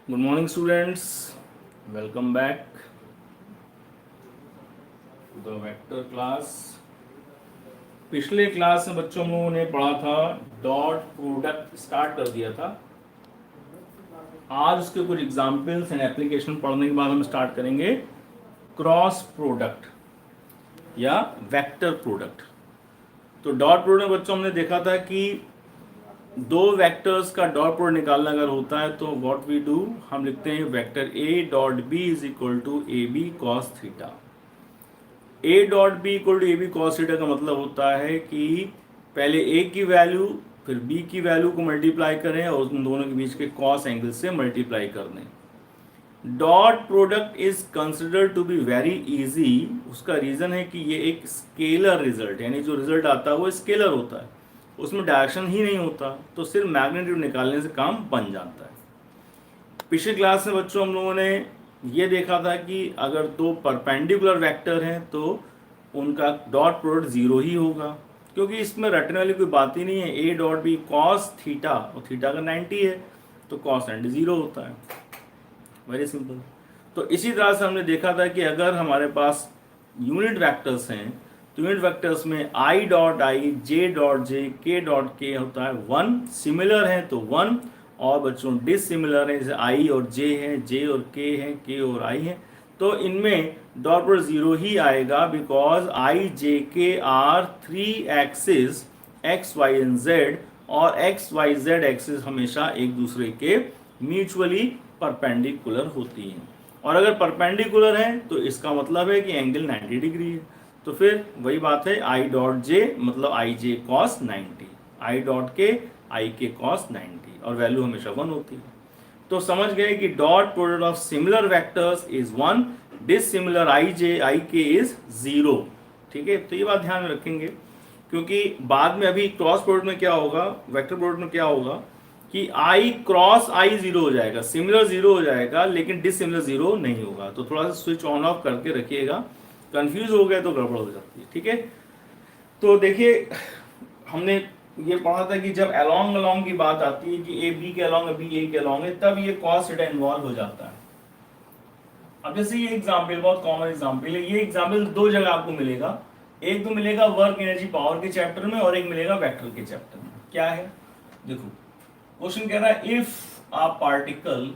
Good morning students, welcome back to the vector class. पिछले class में बच्चों हम लोगों ने पढ़ा था डॉट प्रोडक्ट, स्टार्ट कर दिया था। आज उसके कुछ एग्जाम्पल्स एंड एप्लीकेशन पढ़ने के बाद हम स्टार्ट करेंगे क्रॉस प्रोडक्ट या वेक्टर प्रोडक्ट। तो डॉट प्रोडक्ट बच्चों हमने देखा था कि दो वेक्टर्स का डॉट प्रोडक्ट निकालना अगर होता है तो व्हाट वी डू, हम लिखते हैं vector A dot B is equal to A B cos theta. A dot B equal to A B cos theta का मतलब होता है कि पहले ए की वैल्यू फिर बी की वैल्यू को मल्टीप्लाई करें और उन दोनों के बीच के कॉस एंगल से मल्टीप्लाई कर दें। Dot product is considered to be very easy. उसका रीजन है कि ये एक स्केलर रिजल्ट, यानी जो रिजल्ट आता है वो स्केलर होता है, उसमें डायरेक्शन ही नहीं होता, तो सिर्फ मैग्नीट्यूड निकालने से काम बन जाता है। पिछली क्लास में बच्चों हम लोगों ने ये देखा था कि अगर दो परपेंडिकुलर वेक्टर हैं तो उनका डॉट प्रोडक्ट जीरो ही होगा, क्योंकि इसमें रटने वाली कोई बात ही नहीं है। A dot B cos theta, और थीटा का 90 है तो कॉस 90 जीरो होता है। Very simple. तो इसी तरह से हमने देखा था कि अगर हमारे पास यूनिट वेक्टर्स हैं तो यूनिट वेक्टर्स में I dot I, J dot J, के डॉट के होता है 1, सिमिलर है तो 1, और बच्चों डिसिमिलर है जैसे आई और जे हैं, जे और के और आई हैं, तो इनमें डॉट प्रोडक्ट जीरो ही आएगा, because I J K are 3 axis x y and z, और एक्स वाई जेड एक्सिस हमेशा एक दूसरे के म्यूचुअली परपेंडिकुलर होती हैं। और अगर परपेंडिकुलर है तो इसका मतलब है कि एंगल 90 डिग्री है। तो फिर वही बात है, आई डॉट जे मतलब आई जे कॉस 90, आई डॉट के आई के कॉस 90, और वैल्यू हमेशा 1 होती है। तो समझ गए कि dot product of similar vectors is 1, dissimilar I J I K is 0। ठीक है, तो ये बात ध्यान में रखेंगे, क्योंकि बाद में अभी क्रॉस प्रोडक्ट में क्या होगा, वेक्टर प्रोडक्ट में क्या होगा कि आई क्रॉस आई जीरो हो जाएगा, सिमिलर जीरो हो जाएगा, लेकिन डिसिमिलर जीरो नहीं होगा। तो थोड़ा सा स्विच ऑन ऑफ करके रखिएगा, कंफ्यूज हो गए तो गड़बड़ हो जाती है। ठीक है, तो देखिए हमने ये पढ़ा था कि जब अलोंग अलोंग की बात आती है कि ए बी के अलोंग बी ए के अलोंग है, तब ये कॉस थीटा इन्वॉल्व हो जाता है। अब जैसे ये एग्जाम्पल बहुत कॉमन एग्जाम्पल है, ये एग्जाम्पल दो जगह आपको मिलेगा, एक तो मिलेगा वर्क एनर्जी पावर के चैप्टर में और एक मिलेगा वेक्टर के चैप्टर में। क्या है देखो, क्वेश्चन कह रहा है if a particle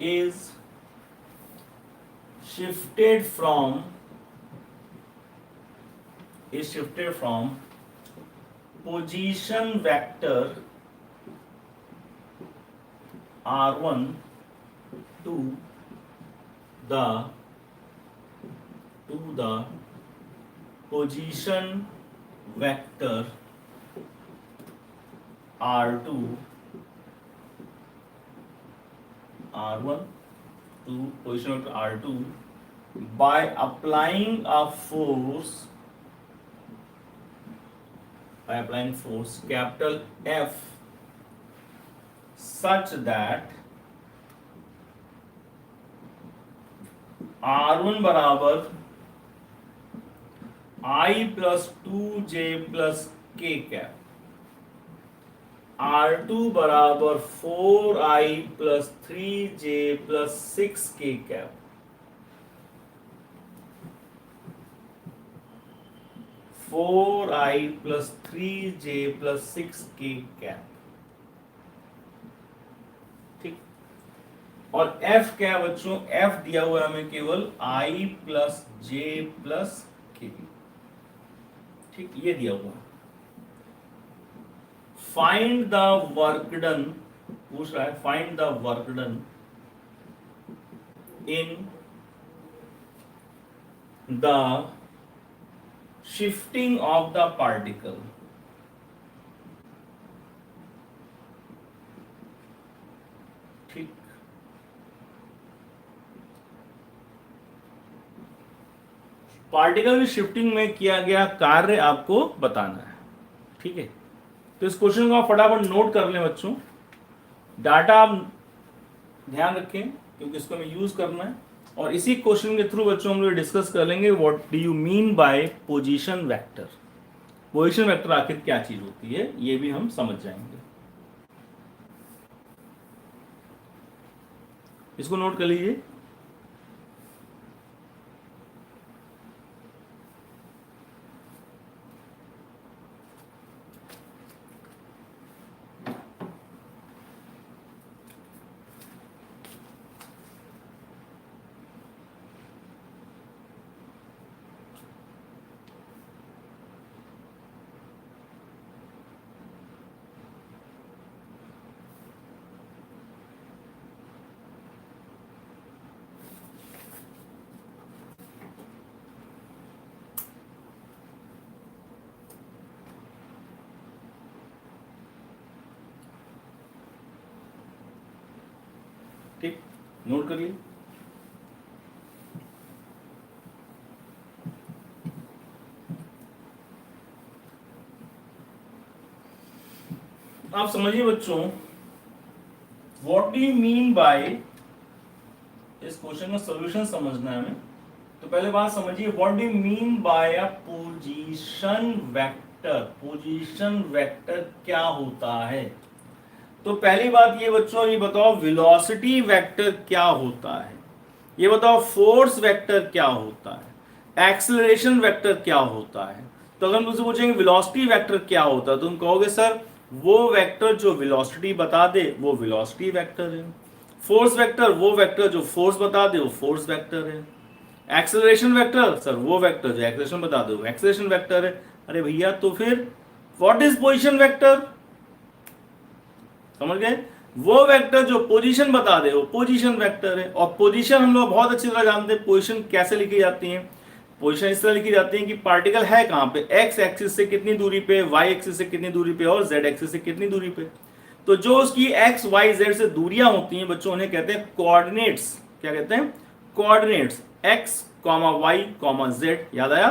is shifted from position vector r1 to the position vector r2 r1 to position vector r2 by applying force capital F such that R1 बराबर I plus 2J plus K cap, R2 बराबर 4I plus 3J plus 6K cap, four I plus 3J plus 6K cap. ठीक, और F क्या है बच्चों, F दिया हुआ है हमें केवल I plus J plus K। ठीक, ये दिया हुआ है। फाइंड द वर्क डन, पूछ रहा है find the work done in the shifting of the particle। ठीक, पार्टिकल की शिफ्टिंग में किया गया कार्य आपको बताना है। ठीक है, तो इस क्वेश्चन को आप फटाफट नोट कर लें बच्चों, डाटा आप ध्यान रखें क्योंकि इसको हमें यूज करना है। और इसी क्वेश्चन के थ्रू बच्चों हम लोग डिस्कस कर लेंगे what do you mean by position vector. Position vector आखिर क्या चीज होती है ये भी हम समझ जाएंगे। इसको नोट कर लीजिए। ठीक, नोट करिए। आप समझिए बच्चों, what do you mean by, इस क्वेश्चन का सॉल्यूशन समझना है हमें। तो पहले बात समझिए, what do you mean by a position vector. Position vector क्या होता है? तो पहली बात ये बच्चों, ये बताओ वेलोसिटी वेक्टर क्या होता है, ये बताओ फोर्स वेक्टर क्या होता है, एक्सेलरेशन वेक्टर क्या होता है। तो अगर हम तुमसे पूछेंगे वेलोसिटी वेक्टर क्या होता है, तो तुम कहोगे सर वो वेक्टर जो वेलोसिटी बता दे वो वेलोसिटी वेक्टर है। फोर्स वेक्टर वो वेक्टर जो फोर्स बता दे वो फोर्स वेक्टर है। एक्सेलरेशन वेक्टर सर वो वेक्टर जो एक्सेलरेशन बता दे वो एक्सेलरेशन वेक्टर है। अरे भैया तो फिर व्हाट इज पोजीशन वेक्टर? समझ गए? वो वेक्टर जो पोजीशन बता दे वो पोजीशन वेक्टर है। और पोजीशन हम लोग बहुत अच्छी तरह जानते हैं, पोजीशन कैसे लिखी जाती है। पोजीशन इस तरह लिखी जाती है कि पार्टिकल है कहां पे, एक्स एक्सिस से कितनी दूरी पे, वाई एक्सिस से कितनी दूरी पे और जेड एक्सिस से कितनी दूरी पे। तो जो उसकी एक्स वाई जेड से दूरियां होती हैं बच्चों, उन्हें कहते हैं कोऑर्डिनेट्स। क्या कहते हैं? Coordinates. X comma y comma z. याद आया?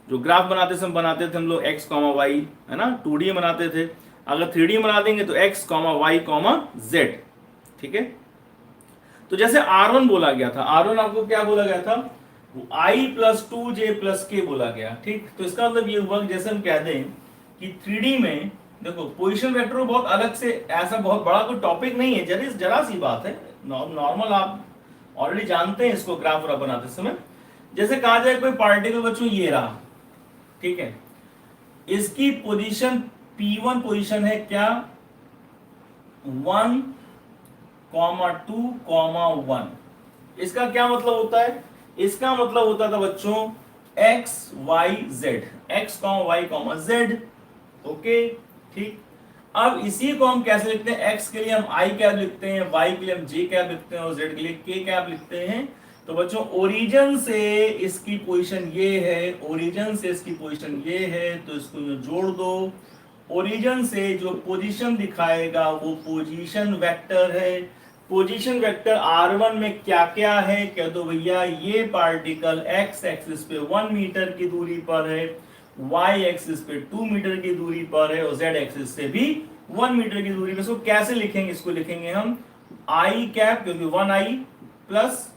जो ग्राफ बनाते थे हम लोग एक्स कॉमा वाई, है ना, 2D बनाते थे। अगर 3D बना देंगे तो x comma y comma z. ठीक है? तो जैसे R1 बोला गया था, R1 आपको क्या बोला गया था? आई प्लस 2J प्लस के बोला गया। ठीक, तो इसका मतलब ये हुआ जैसे हम कह दें कि 3D में देखो पोजीशन वेक्टर बहुत अलग से, ऐसा बहुत बड़ा कोई टॉपिक नहीं है, जरा सी बात है, नॉर्मल आप ऑलरेडी जानते हैं इसको ग्राफ बनाते समय। जैसे कहा जाए कोई पार्टिकल बच्चों ये रहा, ठीक है, इसकी पोजीशन P1 पोजीशन है क्या, 1, 2, 1। इसका क्या मतलब होता है? इसका मतलब होता था बच्चों x y z, x comma y comma z. Okay, ठीक। अब इसी को हम कैसे लिखते हैं? एक्स के लिए हम आई कैप लिखते हैं, वाई के लिए हम जे कैप लिखते हैं और जेड के लिए के कैप लिखते हैं। तो बच्चों ओरिजिन से इसकी पोजीशन ये है, ओरिजिन से इसकी पोजीशन ये है, तो इसको जोड़ दो। ओरिजिन से जो पोजीशन दिखाएगा वो पोजीशन वेक्टर है। पोजीशन वेक्टर R1 में क्या क्या है कह दो भैया, ये पार्टिकल एक्स एक्सिस पे 1 मीटर की दूरी पर है, वाई एक्सिस पे 2 मीटर की दूरी पर है और जेड एक्सिस से भी 1 मीटर की दूरी पर। इसको कैसे लिखेंगे? इसको लिखेंगे हम आई कैप, क्योंकि 1i plus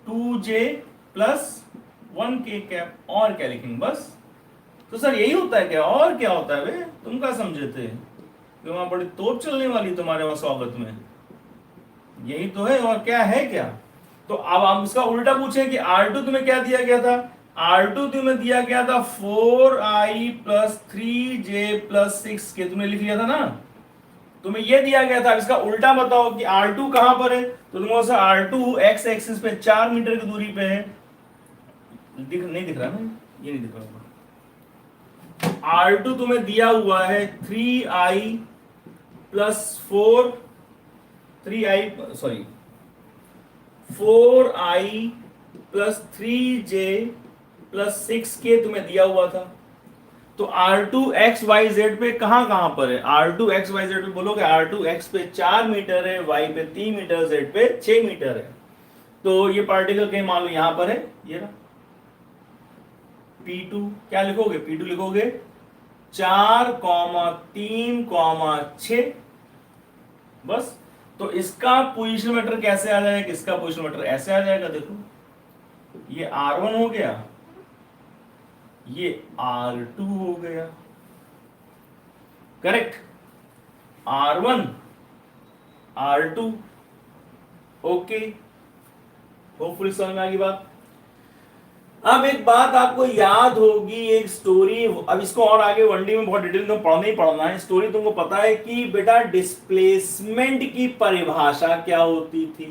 2J plus 1k cap. और क्या लिखेंगे? बस। तो सर यही होता है क्या? और क्या होता है बे? तुम क्या समझे थे कि वहां बड़ी तोप चलने वाली तुम्हारे वहां स्वागत में? यही तो है, और क्या है क्या? तो अब हम इसका उल्टा पूछें कि R2 तुम्हें क्या दिया गया था? R2 तुम्हें दिया गया था 4i plus 3J plus 6k, तुमने लिख लिया था ना, तुम्हें ये दिया गया था। इसका उल्टा बताओ कि R2 कहां पर है, तो तुमको R2 एक्स एक्सिस पे 4 मीटर की दूरी पे है। नहीं दिख रहा ना, ये नहीं दिख रहा। R2 तुम्हें दिया हुआ है 3i plus 4, 4i plus 3J plus 6k तुम्हें दिया हुआ था। तो R2 एक्स वाई जेड पे कहां पर है? R2 एक्स वाई जेड पे बोलोगे R2 एक्स पे 4 मीटर है, वाई पे 3 मीटर, जेड पे 6 मीटर है। तो ये पार्टिकल कहीं मान लो यहां पर है, ये रहा P2। क्या लिखोगे? P2 लिखोगे 4, 3, 6। बस। तो इसका पोजीशन वेक्टर कैसे आ जाएगा? इसका पोजीशन वेक्टर ऐसे आ जाएगा, देखो ये R1 हो गया, ये R2 हो गया। Correct? R1 R2 okay, hopefully समझ में आ गई बात। अब एक बात आपको याद होगी, एक स्टोरी, अब इसको और आगे वनडी में बहुत डिटेल में पढ़ना ही पढ़ना है। स्टोरी तुमको पता है कि बेटा डिस्प्लेसमेंट की परिभाषा क्या होती थी?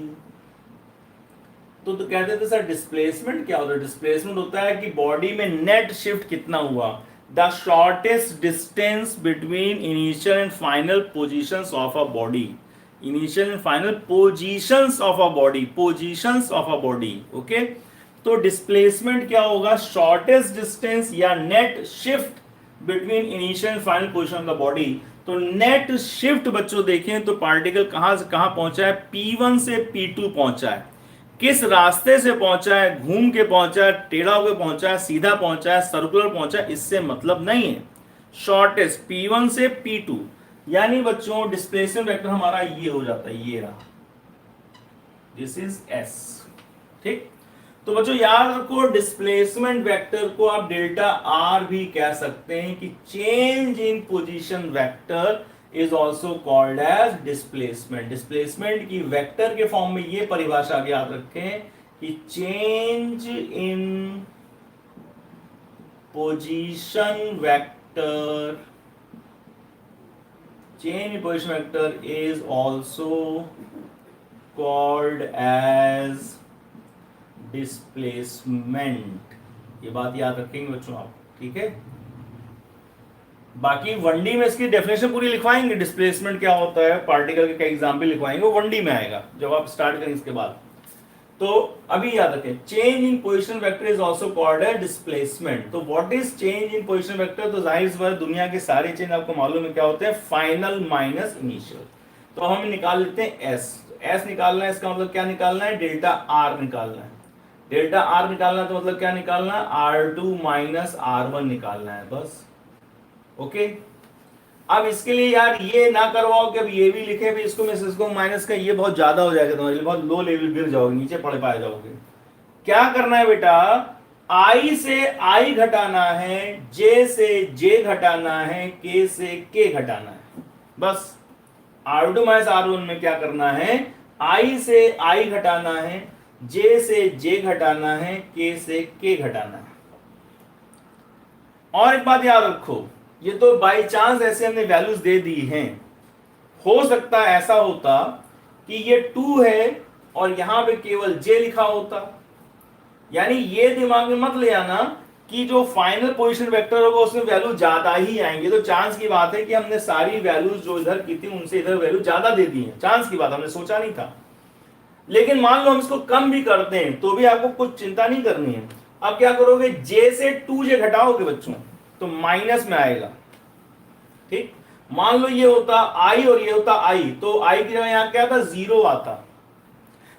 तो कहते थे सर डिस्प्लेसमेंट क्या होता है? डिस्प्लेसमेंट होता है कि बॉडी में नेट शिफ्ट कितना हुआ, the shortest distance between initial and final positions of a body, initial and final positions of a body, positions of a body. Okay, तो डिस्प्लेसमेंट क्या होगा? शॉर्टेस्ट डिस्टेंस या net shift between initial and final position of the body. तो net shift बच्चों देखें तो particle कहां से कहां पहुंचा है? P1 से P2 पहुंचा है। किस रास्ते से पहुंचा है? घूम के पहुंचा है, टेढ़ा होकर पहुंचा है, सीधा पहुंचा है, सर्कुलर पहुंचा है, इससे मतलब नहीं है। शॉर्टेस्ट P1 से P2, यानी बच्चों डिस्प्लेसमेंट वेक्टर हमारा ये हो जाता है, ये रहा, दिस इज S। ठीक, तो बच्चों याद रखो डिस्प्लेसमेंट वेक्टर को आप डेल्टा आर भी कह सकते हैं कि change in position vector is also called as displacement. Displacement की वेक्टर के फॉर्म में ये परिभाषा याद रखें कि change in position vector, change in position vector is also called as displacement. ये बात याद रखेंगे बच्चों आप, ठीक है। बाकी वनडी में इसकी डेफिनेशन पूरी लिखवाएंगे, डिस्प्लेसमेंट क्या होता है, पार्टिकल के कई एग्जांपल लिखवाएंगे, वो वनडी में आएगा जब आप स्टार्ट करेंगे इसके बाद। तो अभी याद रखें change in position vector is also called है डिस्प्लेसमेंट। तो what is change in position vector? तो जाहिर सी बात दुनिया के सारे चेंज आपको मालूम है क्या होते हैं, फाइनल माइनस इनिशियल। तो हम निकाल लेते हैं एस। एस निकालना है, इसका मतलब क्या निकालना है? डेल्टा आर निकालना है। डेल्टा आर निकालना है तो मतलब क्या निकालना है? R2 माइनस R1 निकालना है, बस। ओके, अब इसके लिए यार ये ना करवाओ कि अब ये भी लिखे भी इसको में से इसको माइनस का, ये बहुत ज्यादा हो जाएगा तुम्हारे लिए, बहुत लो लेवल गिर जाओगे, नीचे पढ़ पाए जाओगे। क्या करना है बेटा? I से I घटाना है, J से J घटाना है, K से K घटाना है, बस। R2 माइनस R1 में क्या करना है? I से I घटाना है, J से J घटाना है, K से K घटाना है। और एक बात याद रखो, ये तो बाय चांस ऐसे हमने वैल्यूज दे दी हैं, हो सकता है ऐसा होता कि ये 2 है और यहां पे केवल J लिखा होता। यानी ये दिमाग में मत ले आना कि जो फाइनल पोजीशन वेक्टर होगा उसमें वैल्यू ज्यादा ही आएंगे। तो चांस की बात है कि हमने सारी वैल्यूज जो इधर की थी उनसे इधर वैल्यू ज्यादा दे दी है, चांस की बात, हमने सोचा नहीं था। लेकिन मान लो हम इसको कम भी करते हैं तो भी आपको कुछ चिंता नहीं करनी है। अब क्या करोगे? J से 2J घटाओगे बच्चों तो माइनस में आएगा, ठीक। मान लो ये होता I और ये होता I, तो I की जगह यहां क्या था? 0 आता।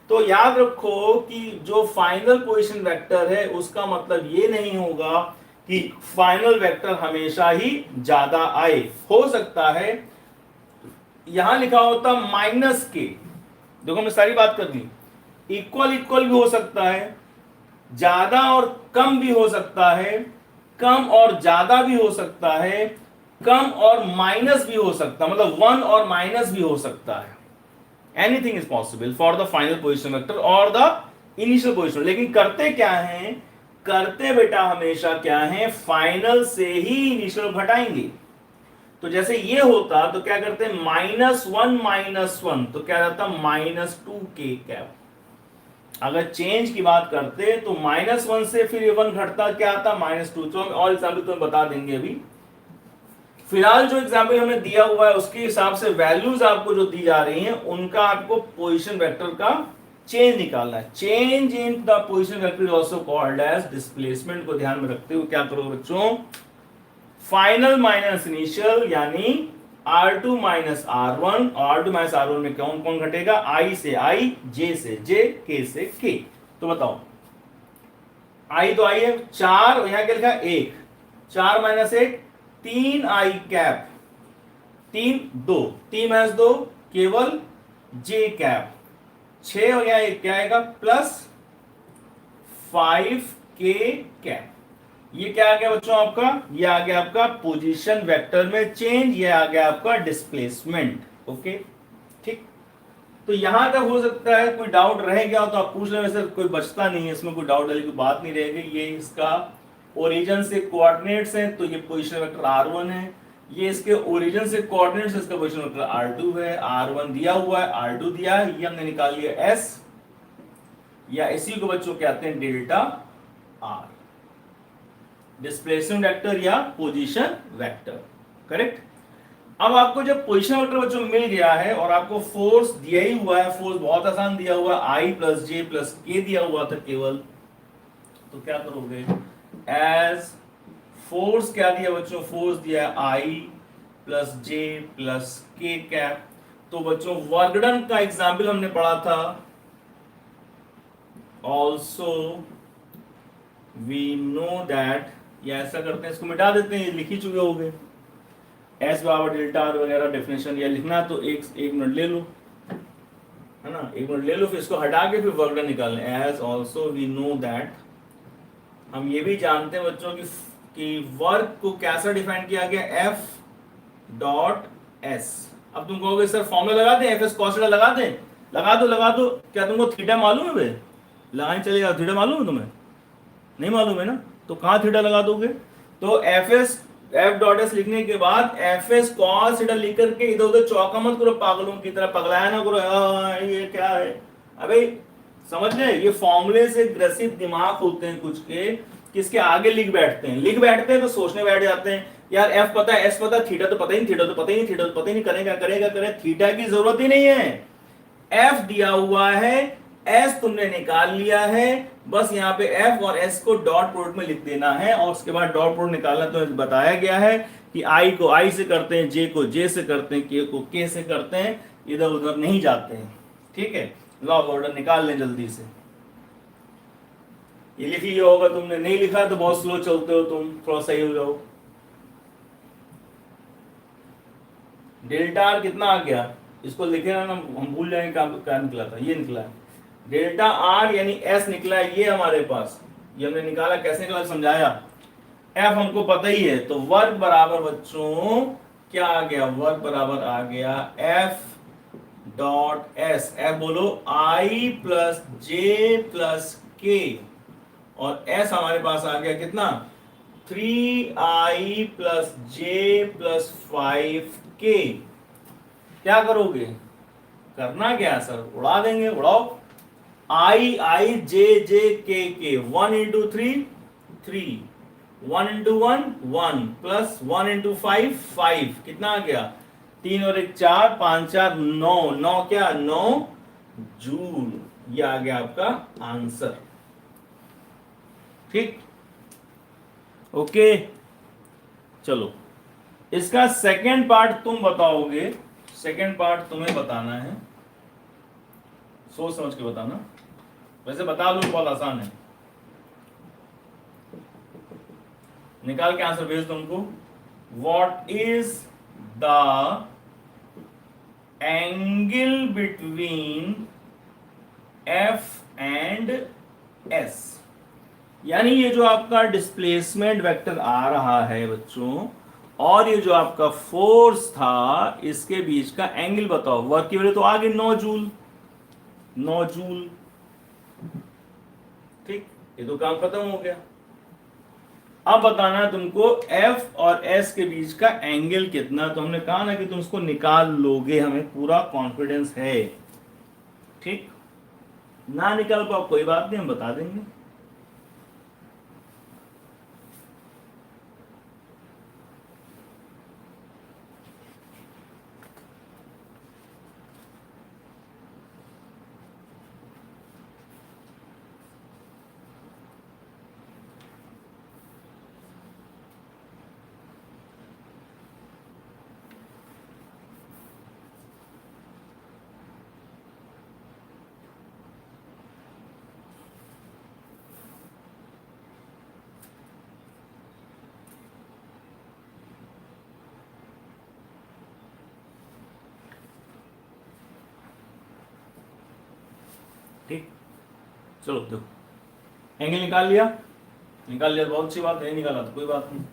तो याद रखो कि जो फाइनल पोजीशन वेक्टर है उसका मतलब ये नहीं होगा कि फाइनल वेक्टर हमेशा ही ज्यादा आए। हो सकता है यहां लिखा होता माइनस के, देखो हमने सारी बात कर दी, इक्वल इक्वल भी हो सकता है, ज्यादा और कम भी हो सकता है, कम और ज्यादा भी हो सकता है, कम और माइनस भी हो सकता है, मतलब 1 और माइनस भी हो सकता है। Anything is possible for the final position vector और द इनिशियल पोजीशन। लेकिन करते क्या है? करते बेटा हमेशा क्या है? फाइनल से ही इनिशियल घटाएंगे। तो जैसे ये होता तो क्या करते हैं? -1 तो क्या रहता? -2k cap. अगर चेंज की बात करते तो -1 से फिर ये 1 घटता, क्या आता? -2। तो हम और एग्जाम्पल तुम्हें बता देंगे अभी। फिलहाल जो एग्जाम्पल हमें दिया हुआ है उसके हिसाब से वैल्यूज आपको जो दी जा रही हैं उनका आपको पोजीशन वेक्टर का चेंज निकालना है। Change in the position vector is also called as displacement को ध्यान में रखते हुए क्या करोगे बच्चों? फाइनल माइनस इनिशियल यानी R2 माइनस R1, और R2 माइनस R1 में कौन कौन घटेगा? I से I, J से J, K से K। तो बताओ, I तो I है 4, यहां क्या लिखा? 1, 4 माइनस 1 3I कैप, 3 2, 3 माइनस 2 केवल J कैप, 6 और यहां 1 क्या आएगा? Plus 5K cap. ये क्या आ गया बच्चों आपका? ये आ गया आपका पोजीशन वेक्टर में चेंज, ये आ गया आपका डिस्प्लेसमेंट। ओके, ठीक। तो यहां तक हो सकता है कोई डाउट रह गया तो आप पूछ लें, वैसे कोई बचता नहीं है इसमें, कोई डाउट वाली कोई बात नहीं रहेगी। ये इसका ओरिजिन से कोऑर्डिनेट्स हैं, तो ये पोजीशन वेक्टर r1 है। ये इसके ओरिजिन से कोऑर्डिनेट्स, इसका पोजीशन वेक्टर r2 है। r1 दिया हुआ है, r2 दिया है, ये हमने निकाल लिया s, या इसी को बच्चों कहते हैं डेल्टा r, डिस्प्लेसमेंट वेक्टर या पोजीशन वेक्टर। करेक्ट। अब आपको जब पोजीशन वेक्टर बच्चों मिल गया है और आपको फोर्स दिया ही हुआ है, फोर्स बहुत आसान दिया हुआ है, I प्लस जे प्लस के दिया हुआ था केवल, तो क्या करोगे, एज फोर्स क्या दिया बच्चों, फोर्स दिया है I plus J plus K cap. तो बच्चों वर्क डन का एग्जाम्पल हमने पढ़ा था, ऑल्सो वी नो दैट, या ऐसा करते हैं इसको मिटा देते हैं, ये लिख ही चुके होंगे, एस बराबर डेल्टा आर वगैरह डेफिनेशन, या लिखना तो एक मिनट ले लो, है ना, एक मिनट ले लो, फिर इसको हटा के फिर वर्क डन निकाल लें। As also we know that, हम ये भी जानते हैं बच्चों कि वर्क को कैसा डिफाइन किया गया, एफ डॉट एस। अब तुम कहोगे सर फॉर्मूला लगा दें, एफ एस कॉस थीटा लगा दें, लगा दो। क्या तुमको थीटा मालूम है भाई, लगाने चलेगा, थीटा मालूम है तुम्हें, नहीं मालूम है ना, तो कहाँ थीटा लगा दोगे, तो एफ डॉट एस लिखने के बाद एफ एस कॉस थीटा लिख करके इधर उधर चौका मत करो, पागलों की तरह पगलाया ना करो, ये क्या है, अबे समझ ले, ये फॉर्मूले से ग्रसित दिमाग होते हैं कुछ के, किसके आगे लिख बैठते हैं तो सोचने बैठ जाते हैं, यार एफ पता है, एस पता है, थीटा तो पता ही नहीं, थीटा तो पता ही नहीं, करेगा, थीटा की जरूरत ही नहीं है, एफ दिया हुआ है, एस तुमने निकाल लिया है, बस यहाँ पे एफ और एस को डॉट प्रोडक्ट में लिख देना है, और उसके बाद डॉट प्रोडक्ट निकालना तो बताया गया है कि आई को आई से करते हैं, जे को जे से करते हैं, के को के से करते हैं, इधर उधर नहीं जाते हैं। ठीक है, लॉ ऑफ ऑर्डर निकाल लें जल्दी से, ये लिख लिया होगा तुमने, नहीं लिखा तो बहुत स्लो चलते हो तुम, थोड़ा सही हो जाओ। डेल्टा आर कितना आ गया, इसको लिखे ना, हम भूल जाएंगे क्या निकला था, ये निकला है डेल्टा आर यानी एस निकला है, ये हमारे पास, ये हमने निकाला, कैसे निकाला समझाया, एफ हमको पता ही है, तो वर्क बराबर बच्चों क्या आ गया, वर्क बराबर आ गया एफ डॉट एस, एफ बोलो आई प्लस जे प्लस के, और एस हमारे पास आ गया कितना, 3i प्लस जे प्लस 5k। क्या करोगे, करना क्या सर, उड़ा देंगे, उड़ाओ, आई जे जे के 1 इंटू 3 3, 1 इंटू 1 1, प्लस 1 इंटू 5 5, कितना आ गया, 3 और 1 4, 5 4 9, 9 क्या 9 जूल, ये आ गया आपका आंसर। ठीक, ओके, चलो इसका सेकेंड पार्ट तुम बताओगे, सेकेंड पार्ट तुम्हें बताना है, सोच समझ के बताना, वैसे बता दो बहुत आसान है, निकाल के आंसर भेज दो हमको। What is the angle between F and S, यानी ये जो आपका डिस्प्लेसमेंट वेक्टर आ रहा है बच्चों, और ये जो आपका फोर्स था, इसके बीच का एंगल बताओ। वर्क की वैल्यू तो आ गई 9 जूल, 9 जूल। ठीक, ये तो काम खत्म हो गया। अब बताना है तुमको F और S के बीच का एंगल कितना, तो हमने कहा ना कि तुम उसको निकाल लोगे, हमें पूरा कॉन्फिडेंस है। ठीक, ना निकाल पाओ कोई बात नहीं, हम बता देंगे। ठीक, चलो देखो, एंगल निकाल लिया तो बहुत अच्छी बात है, निकाला तो कोई बात नहीं।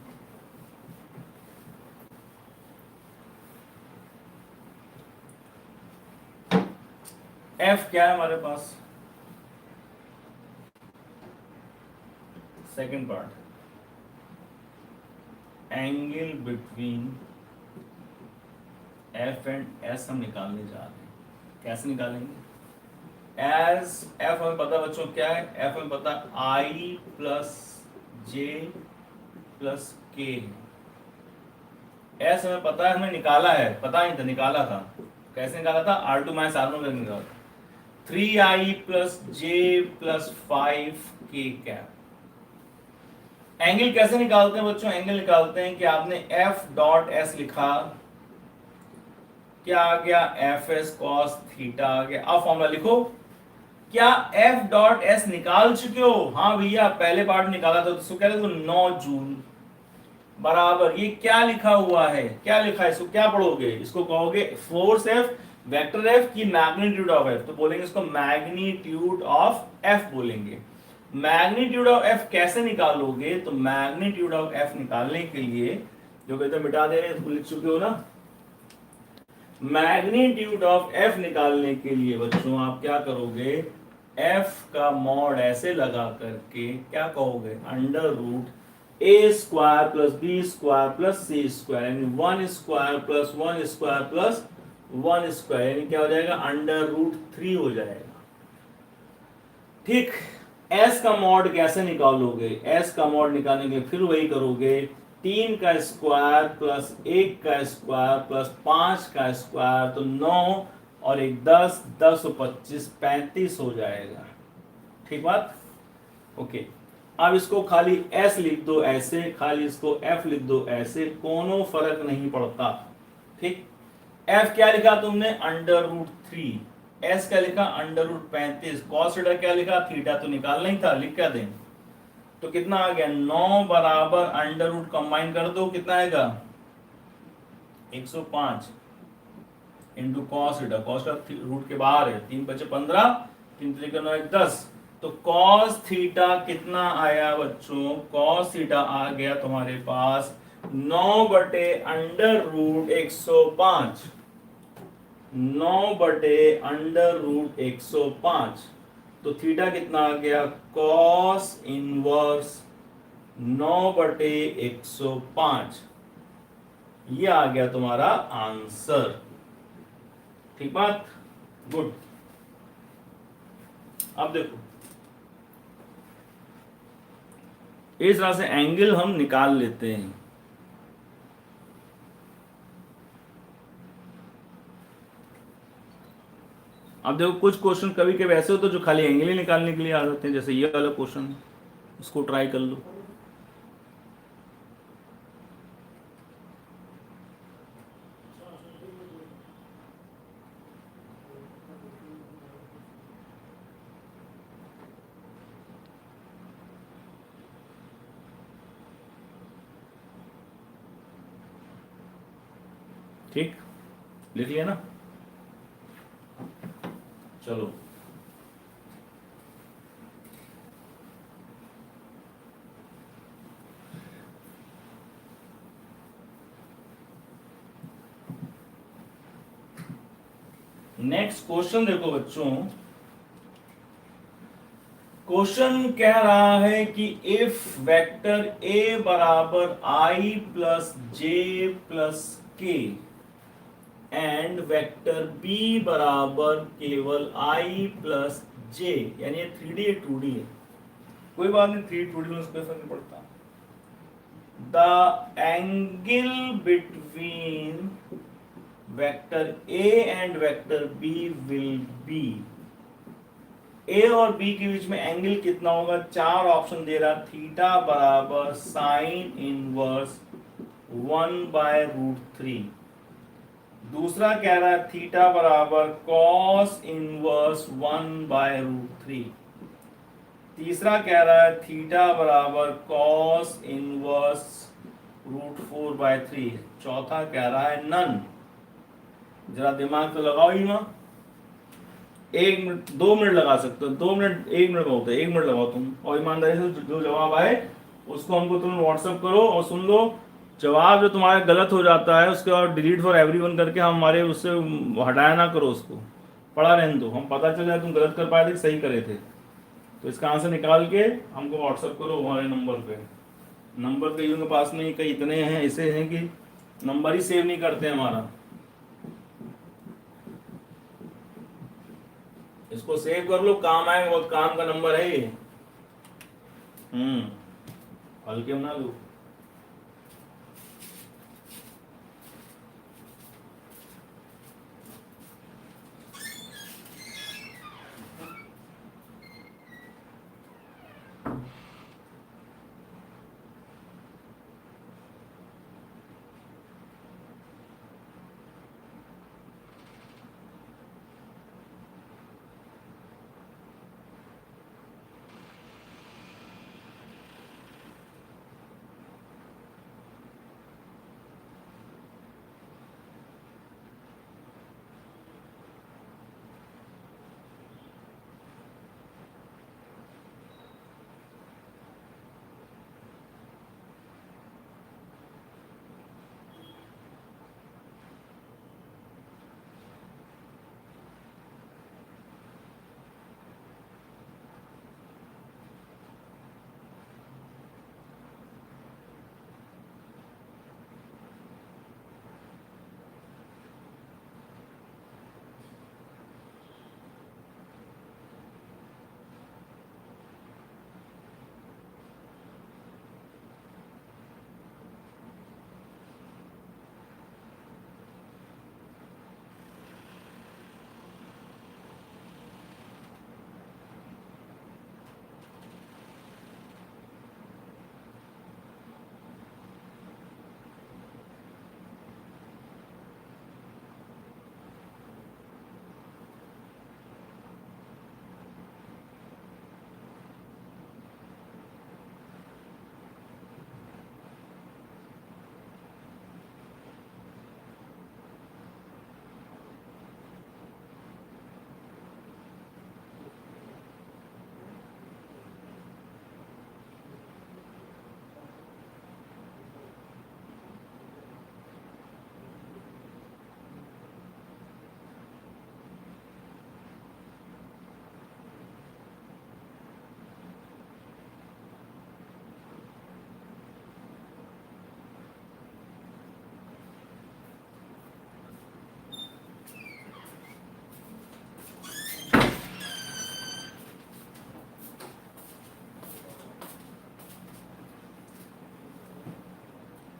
एफ क्या है हमारे पास, second part, angle between F and S हम निकालने जा रहे हैं। कैसे निकालेंगे? एज एफ हमें पता बच्चों क्या है, एफ हमें पता आई प्लस जे प्लस के, एस हमें पता है, हमें निकाला है, पता नहीं था, निकाला था। कैसे निकाला था? R2 माइनस R1 करके निकाला था। 3i प्लस जे प्लस 5k कैप। एंगल कैसे निकालते हैं बच्चों? एंगल निकालते हैं कि आपने एफ डॉट एस लिखा, क्या आ गया? एफ एस कॉस थीटा आ गया। अब फॉर्मूला लिखो। क्या एफ डॉट एस निकाल चुके हो? हाँ भैया, पहले पार्ट निकाला था, तो कह रहे तो 9 जूल बराबर, ये क्या लिखा हुआ है, क्या लिखा है, इसको क्या पढ़ोगे? इसको कहोगे फोर्स एफ वेक्टर एफ की मैग्नीट्यूड ऑफ एफ, तो बोलेंगे इसको मैग्नीट्यूड ऑफ एफ बोलेंगे। मैग्नीट्यूड ऑफ एफ कैसे निकालोगे? तो मैग्नीट्यूड ऑफ एफ निकालने के लिए, जो कहते मिटा दे रहे हैं, लिख चुके हो ना। मैग्नीट्यूड ऑफ एफ निकालने के लिए बच्चों आप क्या करोगे? एफ का मॉड ऐसे लगा करके क्या कहोगे? Under root A square plus B square plus C square, यानी 1 square plus 1 square plus 1 square, यानी क्या हो जाएगा? अंडर रूट 3 हो जाएगा। ठीक। एस का मॉड कैसे निकालोगे? एस का मॉड निकालने के लिए फिर वही करोगे, 3 का स्क्वायर प्लस 1 का स्क्वायर प्लस 5 का स्क्वायर, तो 9 और 1 10, 10 और 25 35 हो जाएगा। ठीक बात? ओके। अब इसको खाली एस लिख दो ऐसे, खाली इसको एफ लिख दो ऐसे, कोनो फर्क नहीं पड़ता। ठीक। एफ क्या लिखा तुमने? Under root 3। एस क्या लिखा? Under root 35। कॉस थीटा क्या लिखा? थीटा तो निकालना ही था, लिख क्या दें? तो कितना आ गया? 9 बराबर अंडर रूट कंबाइन कर दो, कितना आएगा? 105 into cos theta. Cos theta root के बाहर है, 3 बचे 15, 3 3 9 1 10। तो कॉस थीटा कितना आया बच्चों? कॉस थीटा आ गया तुम्हारे पास 9 बटे अंडर रूट 105, 9 बटे अंडर रूट 105। तो थीटा कितना आ गया? कॉस इनवर्स 9 बटे 105। ये आ गया तुम्हारा आंसर। ठीक बात? गुड। अब देखो, इस तरह से एंगल हम निकाल लेते हैं। अब देखो, कुछ क्वेश्चन कभी कभी ऐसे होते हैं जो खाली एंगल ही निकालने के लिए आ जाते हैं, जैसे ये वाला क्वेश्चन है, इसको ट्राई कर लो। ठीक, लिख लिया ना? चलो, नेक्स्ट क्वेश्चन देखो बच्चों। क्वेश्चन कह रहा है कि इफ वेक्टर ए बराबर आई प्लस जे प्लस के एंड वेक्टर बी बराबर केवल आई प्लस जे, यानी ये 3D है 2D है, कोई बात नहीं, 3D 2D में उसको फर्क नहीं पड़ता। The angle between vector A and vector B will be, A और बी के बीच में एंगल कितना होगा? 4 ऑप्शन दे रहा, थीटा बराबर साइन इनवर्स 1/√3। दूसरा कह रहा है थीटा बराबर कॉस इनवर्स 1/√3। तीसरा कह रहा है थीटा बराबर कॉस इनवर्स √4/3। चौथा कह रहा है नन। जरा दिमाग तो लगाओ ही मां, 1 मिनट 2 मिनट लगा सकते हो, 2 मिनट 1 मिनट बहुत है, 1 मिनट लगाओ तुम, और ईमानदारी से जो जवाब आए उसको हमको तुम व्हाट्सएप करो और सुन लो। जवाब जो तुम्हारा गलत हो जाता है उसके बाद डिलीट फॉर एवरीवन करके हमारे उससे हटाया ना करो उसको, पढ़ा रहने दो, हम पता चल जाए तुम गलत कर पाए थे सही करे थे। तो इसका आंसर निकाल के हमको व्हाट्सअप करो हमारे नंबर पे। नंबर कईयों के पास में कई इतने हैं ऐसे हैं कि नंबर ही सेव नहीं करते हमारा। इसको सेव कर लो, काम आएगा, बहुत काम का नंबर है ये। हल्के बना लो।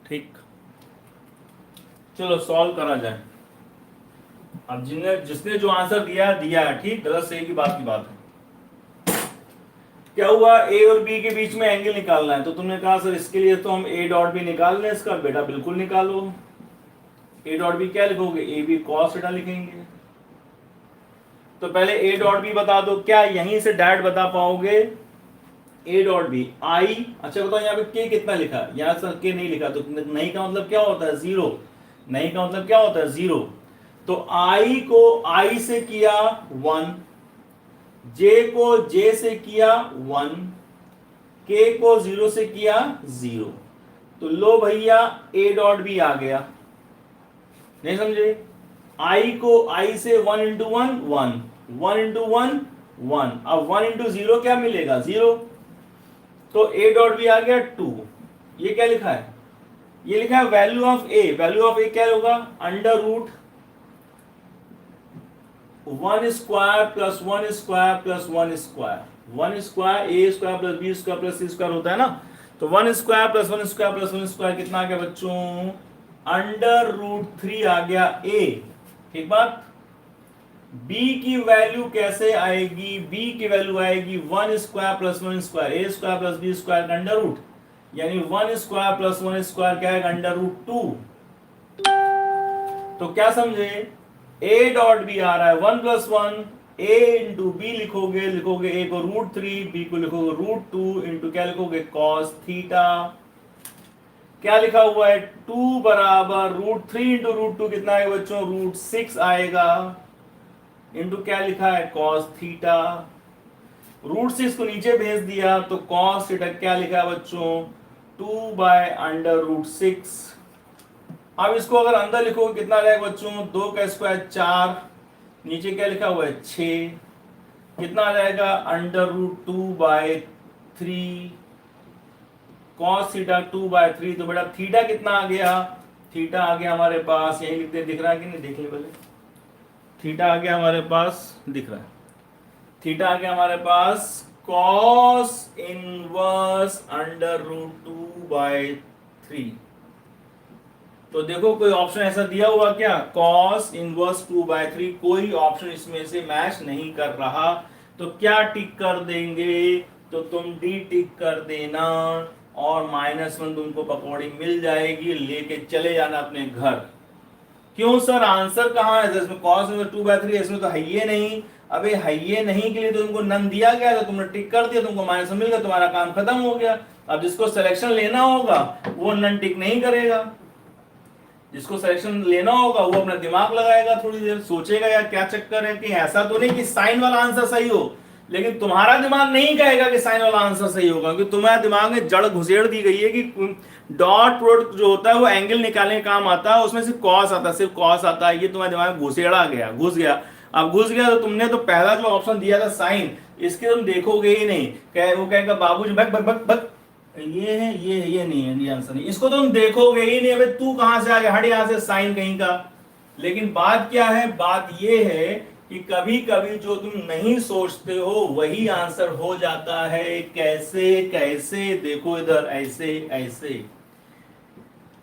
ठीक, चलो सॉल्व करा जाए। अब जिसने जो आंसर दिया है, ठीक, गलत सही की बात है। क्या हुआ, ए और बी के बीच में एंगल निकालना है, तो तुमने कहा सर इसके लिए तो हम ए डॉट बी निकाल लें। इसका बेटा बिल्कुल निकालो। ए डॉट बी क्या लिखोगे, ए बी कॉस थीटा लिखेंगे। तो पहले ए डॉट बी बता दो, क्या यहीं से डायरेक्ट बता पाओगे ए डॉट बी आई। अच्छा बताओ यहाँ पे के कितना लिखा, यहाँ सर के नहीं लिखा, तो नहीं का मतलब क्या होता है, जीरो। नहीं का मतलब क्या होता है, जीरो। तो आई को आई से किया 1, जे को जे से किया 1, के को 0 से किया 0। तो लो भैया ए डॉट बी आ गया। नहीं समझे, आई को आई से 1 इंटू 1 1, 1 इंटू 1 1, अब 1 इंटू 0 क्या मिलेगा, 0। तो ए डॉट बी आ गया 2। ये क्या लिखा है, ये लिखा है value of A. Value of A क्या होगा, under root 1 square plus 1 square plus 1 square. 1 square A square plus B square plus C square होता है ना। तो 1 square plus 1 square plus 1 square कितना आ गया बच्चों, अंडर रूट 3 आ गया ए। ठीक बात। b की वैल्यू कैसे आएगी, b की वैल्यू आएगी 1 square plus 1 square A square plus B square का अंडर रूट, यानी 1 स्क्वायर प्लस 1 स्क्वायर क्या है, अंडर रूट 2। तो क्या समझे, a डॉट बी आ रहा है 1 प्लस 1, a इंटू बी लिखोगे, a को रूट 3, b को लिखोगे रूट 2 इंटू क्या लिखोगे, कॉस थीटा। क्या लिखा हुआ है, 2 बराबर रूट 3 इंटू रूट 2 कितना है बच्चों, रूट 6 आएगा, इंटू क्या लिखा है, कॉस थीटा। रूट 6 को नीचे भेज दिया तो कॉस थीटा क्या लिखा है बच्चों, 2 बाय अंडर रूट 6। अब इसको अगर अंदर लिखोगे कितना रहेगा बच्चों, 2 का स्क्वायर 4, नीचे क्या लिखा हुआ है 6, कितना आ जाएगा √2/3 cos थीटा 2/3। तो बेटा थीटा कितना आ गया, थीटा आ गया हमारे पास, यही लिखते दिख रहा है कि नहीं, देख ले पहले, थीटा आ गया हमारे पास, दिख रहा है, थीटा आ गया हमारे पास cos इनवर्स √2/3। तो देखो कोई ऑप्शन ऐसा दिया हुआ क्या, cos इनवर्स 2/3, कोई ऑप्शन इसमें से मैच नहीं कर रहा, तो क्या टिक कर देंगे, तो तुम डी टिक कर देना और -1 तुमको पकौड़ी मिल जाएगी, लेके चले जाना अपने घर। क्यों सर, आंसर कहाँ है, इसमें cos इनवर्स 2/3 इसमें तो है ये नहीं। अबे है ये नहीं के लिए तो तुमको नन दिया गया, तो तुमने टिक कर दिया, तुमको -1 मिल गया, तुम्हारा काम खत्म हो गया। अब जिसको सिलेक्शन लेना होगा वो नन टिक नहीं करेगा, जिसको सिलेक्शन लेना होगा वो अपना दिमाग लगाएगा, थोड़ी देर सोचेगा यार क्या चक्कर है, कि ऐसा तो नहीं कि साइन वाला आंसर सही हो, लेकिन तुम्हारा दिमाग नहीं कहेगा कि साइन वाला आंसर सही होगा, क्योंकि तुम्हारे दिमाग में जड़ घुसेड़ दी गई है कि डॉट प्रोडक्ट जो होता है वो एंगल निकालने का काम आता है, उसमें सिर्फ कॉस आता है, सिर्फ कॉस आता है, ये तुम्हारे दिमाग में घुसेड़ा गया, घुस गया। अब घुस गया तो तुमने तो पहला जो ऑप्शन दिया था साइन, इसके तुम देखोगे ही नहीं, वो कहेगा बाबू जी बक बक बक बक, ये है, ये नहीं है, ये आंसर नहीं, इसको तुम देखोगे ही नहीं। अबे तू कहां से आ गया, हट यहां से साइन कहीं का। लेकिन बात क्या है, बात ये है कि कभी कभी जो तुम नहीं सोचते हो वही आंसर हो जाता है। कैसे कैसे, देखो इधर, ऐसे ऐसे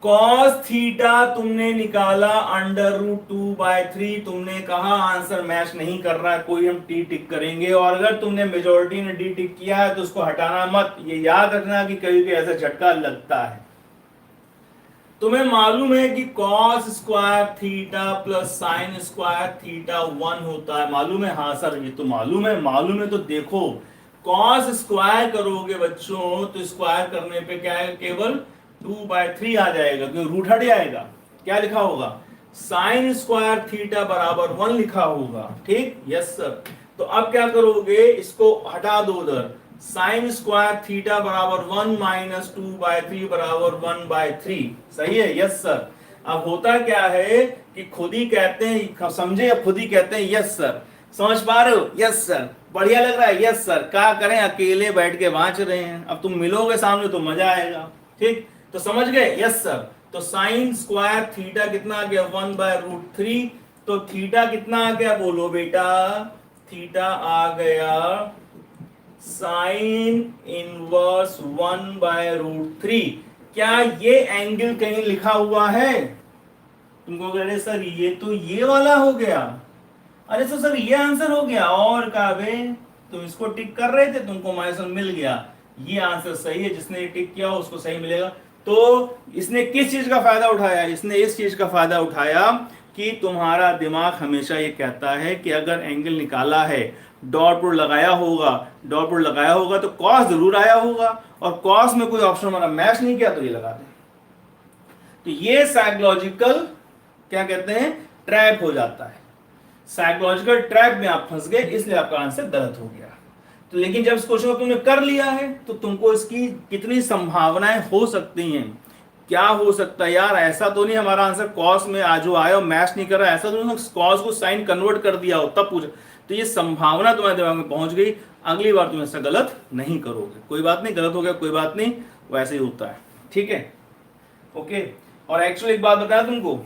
cos थीटा तुमने निकाला √2/3, तुमने कहा आंसर मैच नहीं कर रहा है, कोई हम टी टिक करेंगे, और अगर तुमने मेजोरिटी ने डी टिक किया है तो उसको हटाना मत, ये याद रखना कि कभी भी ऐसा झटका लगता है। तुम्हें मालूम है कि cos square theta plus sine square theta 1 होता है, मालूम है, हाँ सर ये तो मालूम है, तो देखो cos स्क्वायर करोगे बच्चों तो स्क्वायर करने पे क्या है, केवल 2/3 आ जाएगा, क्योंकि रूट हट जाएगा, क्या लिखा होगा, साइन स्क्वायर थीटा बराबर 1 लिखा होगा, ठीक, यस सर। तो अब क्या करोगे, इसको हटा दो उधर, साइन स्क्वायर थीटा बराबर 1 - 2/3 बराबर 1/3, सही है, यस सर। अब होता क्या है कि खुद ही कहते हैं, समझे, अब खुद ही कहते हैं यस सर, समझ पा रहे हो, यस सर, बढ़िया लग रहा है, यस सर, क्या करें, अकेले बैठ के बांच रहे हैं, अब तुम मिलोगे सामने तो मजा आएगा, ठीक, तो समझ गए, यस सर। तो साइन स्क्वायर थीटा कितना आ गया, 1/√3, तो थीटा कितना आ गया, बोलो बेटा, थीटा आ गया साइन इनवर्स 1/√3। क्या ये एंगल कहीं लिखा हुआ है, तुमको कह रहे सर ये तो ये वाला हो गया, अरे तो सर ये आंसर हो गया, और कहा बे तुम इसको टिक कर रहे थे, तुमको -1 मिल गया, ये आंसर सही है, जिसने टिक किया उसको सही मिलेगा। तो इसने किस चीज का फायदा उठाया, इसने इस चीज का फायदा उठाया कि तुम्हारा दिमाग हमेशा ये कहता है कि अगर एंगल निकाला है, डॉट प्रोडक्ट लगाया होगा तो कॉस जरूर आया होगा, और कॉस में कोई ऑप्शन हमारा मैच नहीं किया तो ये लगा दें। तो ये साइकोलॉजिकल क्या कहते हैं, ट्रैप हो जाता है, साइकोलॉजिकल ट्रैप में आप फंस गए, इसलिए आपका आंसर गलत हो गया। तो लेकिन जब इस क्वेश्चन को तुमने कर लिया है तो तुमको इसकी कितनी संभावनाएं हो सकती हैं, क्या हो सकता है यार, ऐसा तो नहीं हमारा आंसर कॉस में जो आया हो मैच नहीं कर रहा, ऐसा तो नहीं कॉस को साइन कन्वर्ट कर दिया हो तब पूछ, तो ये संभावना तुम्हारे दिमाग में पहुंच गई, अगली बार तुम ऐसा गलत नहीं करोगे, कोई बात नहीं, गलत हो गया कोई बात नहीं, वैसे ही होता है, ठीक है, ओके। और एक्चुअली एक बात बताया तुमको,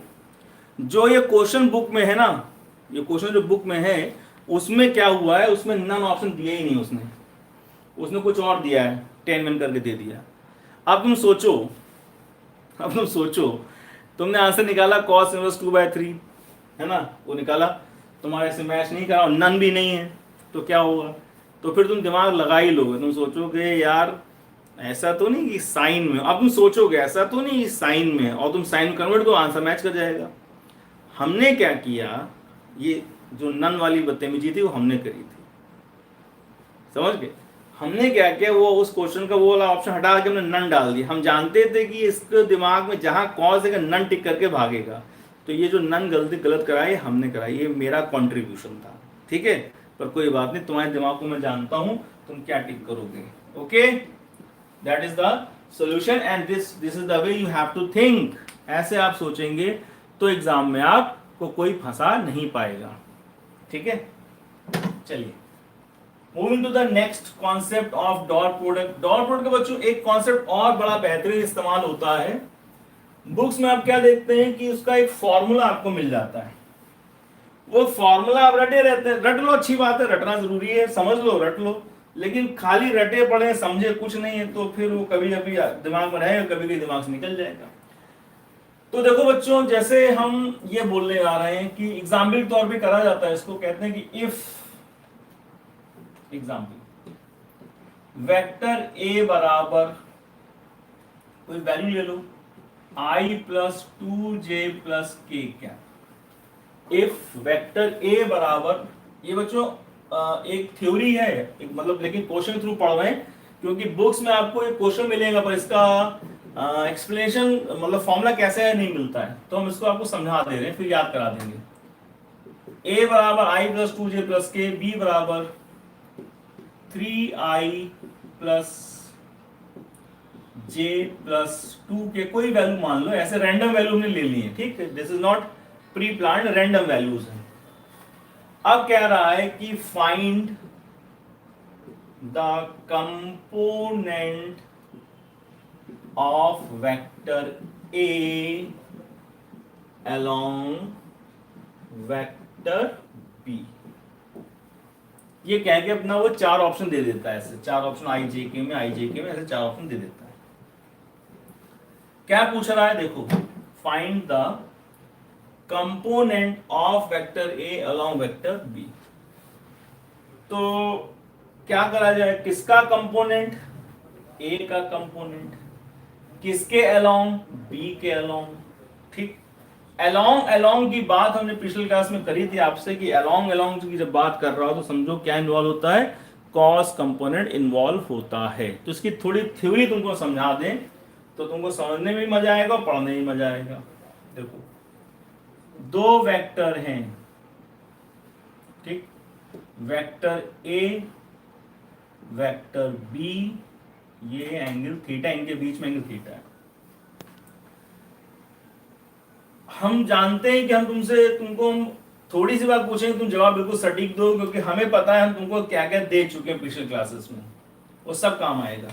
जो ये क्वेश्चन बुक में है ना, ये क्वेश्चन जो बुक में है उसमें क्या हुआ है, उसमें नन ऑप्शन दिया ही नहीं, उसने कुछ और दिया है, 10 मिनट करके दे दिया। अब तुम सोचो, तुमने आंसर निकाला cos इनवर्स 2/3 है ना, वो निकाला, तुम्हारे से मैच नहीं करा और नन भी नहीं है, तो क्या होगा, तो फिर तुम दिमाग लगा ही लोगे, तुम सोचोगे यार ऐसा तो नहीं कि साइन में, अब तुम सोचोगे ऐसा तो नहीं कि साइन में, और तुम साइन कन्वर्ट करो आंसर मैच कर जाएगा। हमने क्या किया, ये जो नन वाली बदतमीजी थी वो हमने करी थी, समझ गए, हमने क्या किया, वो उस क्वेश्चन का वो वाला ऑप्शन हटा के हमने नन डाल दिया, हम जानते थे कि इसके दिमाग में जहां कॉस है नन टिक करके भागेगा, तो ये जो नन गलत कराई हमने कराई, ये मेरा कॉन्ट्रीब्यूशन था, ठीक है, पर कोई बात नहीं, तुम्हारे दिमाग को मैं जानता हूं तुम क्या टिक करोगे, okay, that is the solution and this is the way you have to think, ऐसे आप सोचेंगे तो एग्जाम में आपको कोई फंसा नहीं पाएगा, ठीक है, चलिए moving to the next concept of dot product. Dot product के बच्चों एक कॉन्सेप्ट और बड़ा बेहतरीन इस्तेमाल होता है। बुक्स में आप क्या देखते हैं कि उसका एक फॉर्मूला आपको मिल जाता है, वो फॉर्मूला आप रटे रहते हैं, रट लो, अच्छी बात है, रटना जरूरी है, समझ लो, रट लो, लेकिन खाली रटे पड़े समझे कुछ नहीं है तो फिर वो कभी कभी दिमाग में रहेगा, कभी कभी दिमाग से निकल जाएगा। तो देखो बच्चों, जैसे हम ये बोलने आ रहे हैं कि एग्जाम्पल के तौर पे करा जाता है, इसको कहते हैं कि इफ एग्जाम्पल वेक्टर ए बराबर कोई वैल्यू ले लो i plus 2j plus k क्या, इफ वेक्टर ए बराबर, ये बच्चों एक थ्योरी है, एक मतलब, लेकिन क्वेश्चन थ्रू पढ़ रहे हैं क्योंकि बुक्स में आपको एक क्वेश्चन मिलेगा पर इसका एक्सप्लेनेशन मतलब फॉर्मूला कैसे है नहीं मिलता है, तो हम इसको आपको समझा दे रहे हैं, फिर याद करा देंगे। a बराबर i plus 2j plus k, b बराबर 3i plus j plus 2k, कोई वैल्यू मान लो, ऐसे रैंडम वैल्यू हमने ले ली है, ठीक है, this is not pre planned, random values हैं। अब कह रहा है कि find the component of vector A along vector B. ये कह के अपना वो चार ऑप्शन दे देता है, ऐसे चार ऑप्शन आई जे के में ऐसे चार ऑप्शन दे देता है। क्या पूछ रहा है देखो, find the component of vector A along vector B. तो क्या करा जाए, किसका कंपोनेंट, ए का कंपोनेंट, किसके along, बी के along, ठीक। along की बात हमने पिछले क्लास में करी थी आपसे कि along की जब बात कर रहा हो तो समझो क्या इन्वॉल्व होता है, कॉस कंपोनेंट इन्वॉल्व होता है। तो इसकी थोड़ी थ्योरी तुमको समझा दें तो तुमको समझने में मजा आएगा, पढ़ने में मजा आएगा। देखो दो वेक्टर हैं, ठीक, वेक्टर ए वेक्टर बी, ये एंगल थीटा, इनके बीच में एंगल थीटा है। हम जानते हैं कि हम तुमको हम थोड़ी सी बात पूछेंगे, तुम जवाब बिल्कुल सटीक दो, क्योंकि हमें पता है हम तुमको क्या क्या दे चुके हैं पिछले क्लासेस में, वो सब काम आएगा।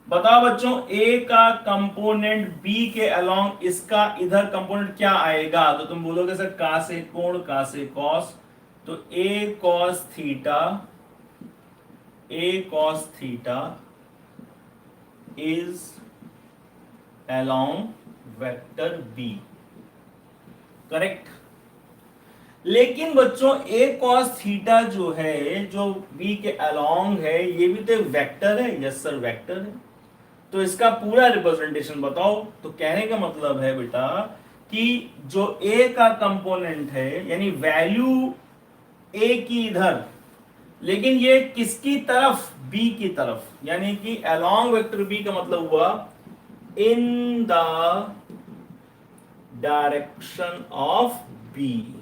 बताओ बच्चों, ए का कंपोनेंट बी के अलोंग, इसका इधर कंपोनेंट क्या आएगा, तो तुम बोलोगे सर का से कोण, का से कॉस, तो A cos theta is along vector B, correct. लेकिन बच्चों ए कॉस थीटा जो है, जो बी के अलोंग है, ये भी तो एक वेक्टर है, यस सर वेक्टर है। तो इसका पूरा रिप्रेजेंटेशन बताओ। तो कहने का मतलब है बेटा कि जो ए का कंपोनेंट है, यानी वैल्यू ए की इधर, लेकिन ये किसकी तरफ, बी की तरफ, यानी कि अलोंग वेक्टर बी का मतलब हुआ in the direction of B.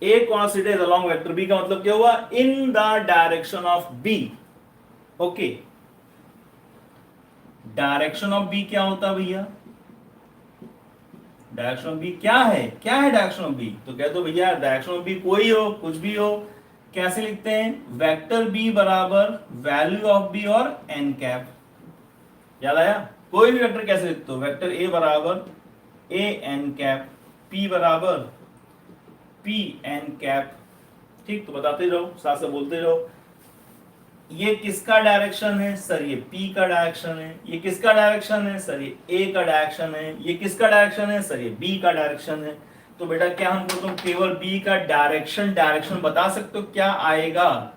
A cos theta is along vector B का मतलब क्या हुआ, in the direction of B. ओके, डायरेक्शन ऑफ बी क्या होता है भैया, डायरेक्शन ऑफ बी क्या है, डायरेक्शन ऑफ बी, तो कह दो भैया डायरेक्शन ऑफ बी कोई हो, कुछ भी हो। कैसे लिखते हैं, वेक्टर बी बराबर वैल्यू ऑफ बी और एन कैप, याद आया। कोई भी वेक्टर कैसे लिखते हो, वेक्टर ए बराबर ए एन कैप, पी बराबर पी एन कैप, ठीक। तो बताते रहो, साथ से बोलते रहो। ये किसका डायरेक्शन है सर, ये P का डायरेक्शन है। ये किसका डायरेक्शन है सर, ये A का डायरेक्शन है। ये किसका डायरेक्शन है सर, ये B का डायरेक्शन है। तो बेटा क्या हमको तुम केवल B का डायरेक्शन बता सकते हो, क्या आएगा,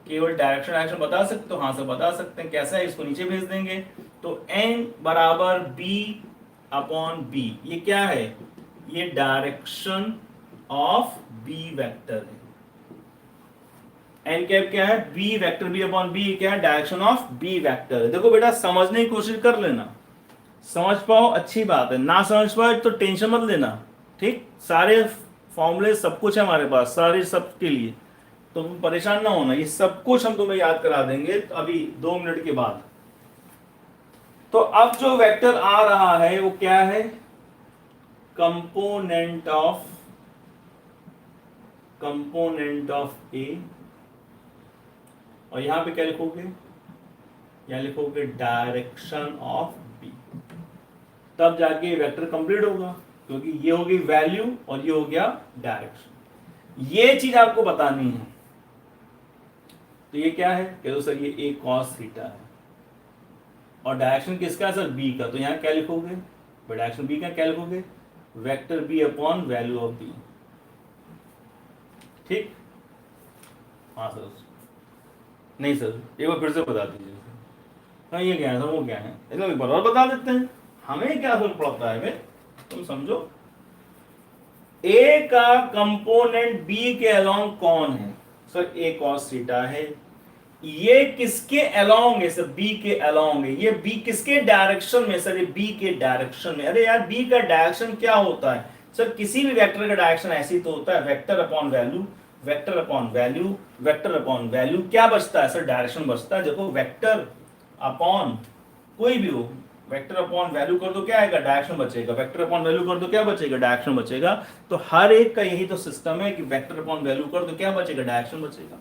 केवल डायरेक्शन बता सकते हो, हाँ सर बता सकते हैं। कैसा है, इसको नीचे भेज देंगे। तो n बराबर B अपॉन B, ये क्या है, ये डायरेक्शन ऑफ B वेक्टर है। एन कैप क्या है, B vector B upon B, क्या है, डायरेक्शन ऑफ बी वेक्टर। देखो बेटा समझने की कोशिश कर लेना, समझ पाओ अच्छी बात है, ना समझ पाओ तो टेंशन मत लेना, ठीक। सारे फॉर्मूले सब कुछ है हमारे पास, सारे सब के लिए, तो तुम परेशान ना होना, ये सब कुछ हम तुम्हें याद करा देंगे अभी 2 मिनट के बाद। तो अब जो वेक्टर आ रहा है वो क्या है, कंपोनेंट ऑफ कंपोनेंट ऑफ ए, और यहां पे क्या लिखोगे, यहां लिखोगे डायरेक्शन ऑफ बी, तब जाके वेक्टर कंप्लीट होगा, क्योंकि ये हो गई वैल्यू और ये हो गया डायरेक्शन। ये चीज आपको बतानी है। तो ये क्या है, कह दो सर ये ए कॉस थीटा है, और डायरेक्शन किसका है सर, बी का। तो यहां क्या लिखोगे, डायरेक्शन बी का क्या लिखोगे, vector B upon value of B. ठीक, हाँ सर, नहीं सर एक बार फिर से बता दीजिए। हाँ ये क्या है सर, वो क्या है, इसका एक बार और बता देते हैं, हमें क्या फर्क पड़ता है भाई, तुम समझो। ए का कंपोनेंट बी के अलोंग कौन है सर, ए कॉस थीटा है। ये किसके अलोंग है सर, बी के अलोंग है। ये बी किसके डायरेक्शन में सर, ये बी के डायरेक्शन में। अरे यार बी का डायरेक्शन क्या होता है सर, किसी भी वेक्टर का डायरेक्शन ऐसे ही तो होता है, vector upon value, vector upon value, vector upon value. क्या बचता है सर, डायरेक्शन बचता है। देखो वेक्टर अपॉन कोई भी हो, वेक्टर अपॉन वैल्यू कर दो क्या आएगा, डायरेक्शन बचेगा, वेक्टर अपॉन वैल्यू कर दो क्या बचेगा, डायरेक्शन बचेगा। तो हर एक का यही तो सिस्टम है कि वेक्टर अपॉन वैल्यू कर दो क्या बचेगा, डायरेक्शन बचेगा।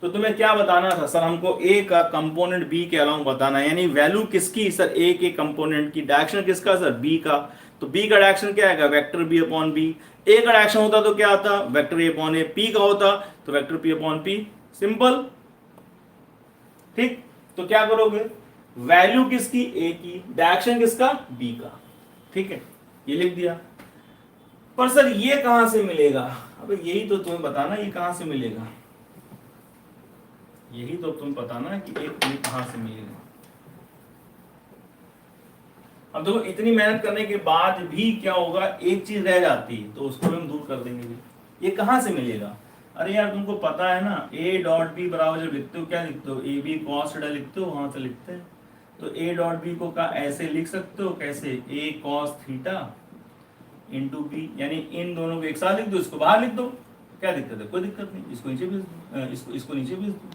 तो तुम्हें क्या बताना था सर, हमको ए का कंपोनेंट बी के अलाउंग बताना है, यानी वैल्यू किसकी सर, ए के कंपोनेंट की, डायरेक्शन किसका सर, बी का। तो बी का डायरेक्शन क्या आएगा, vector B upon B. A का डायरेक्शन होता तो क्या आता, vector A upon A. P का होता तो vector P upon P, simple. ठीक, तो क्या करोगे, वैल्यू किसकी, ए की, डायरेक्शन किसका, बी का। ठीक है, ये लिख दिया। पर सर ये कहां से मिलेगा, अबे यही तो तुम्हें बताना, ये कहां से मिलेगा, यही तो तुम बताना कि एक ये कहां से मिलेगा। अब देखो इतनी मेहनत करने के बाद भी क्या होगा, एक चीज रह जाती है, तो उसको हम दूर कर देंगे भी। ये कहां से मिलेगा, अरे यार तुमको पता है ना, ए डॉट बी बराबर जब लिखते हो क्या लिखते हो, ए बी कॉस थीटा लिखते हो, वहां से लिखते हैं। तो ए डॉट बी को का ऐसे लिख सकते हो, कैसे, ए कॉस थीटा इंटू बी, यानी इन दोनों को एक साथ लिख दो, इसको बाहर लिख दो, क्या दिक्कत है, कोई दिक्कत नहीं, इसको नीचे भेज दो, इसको नीचे भेज दो।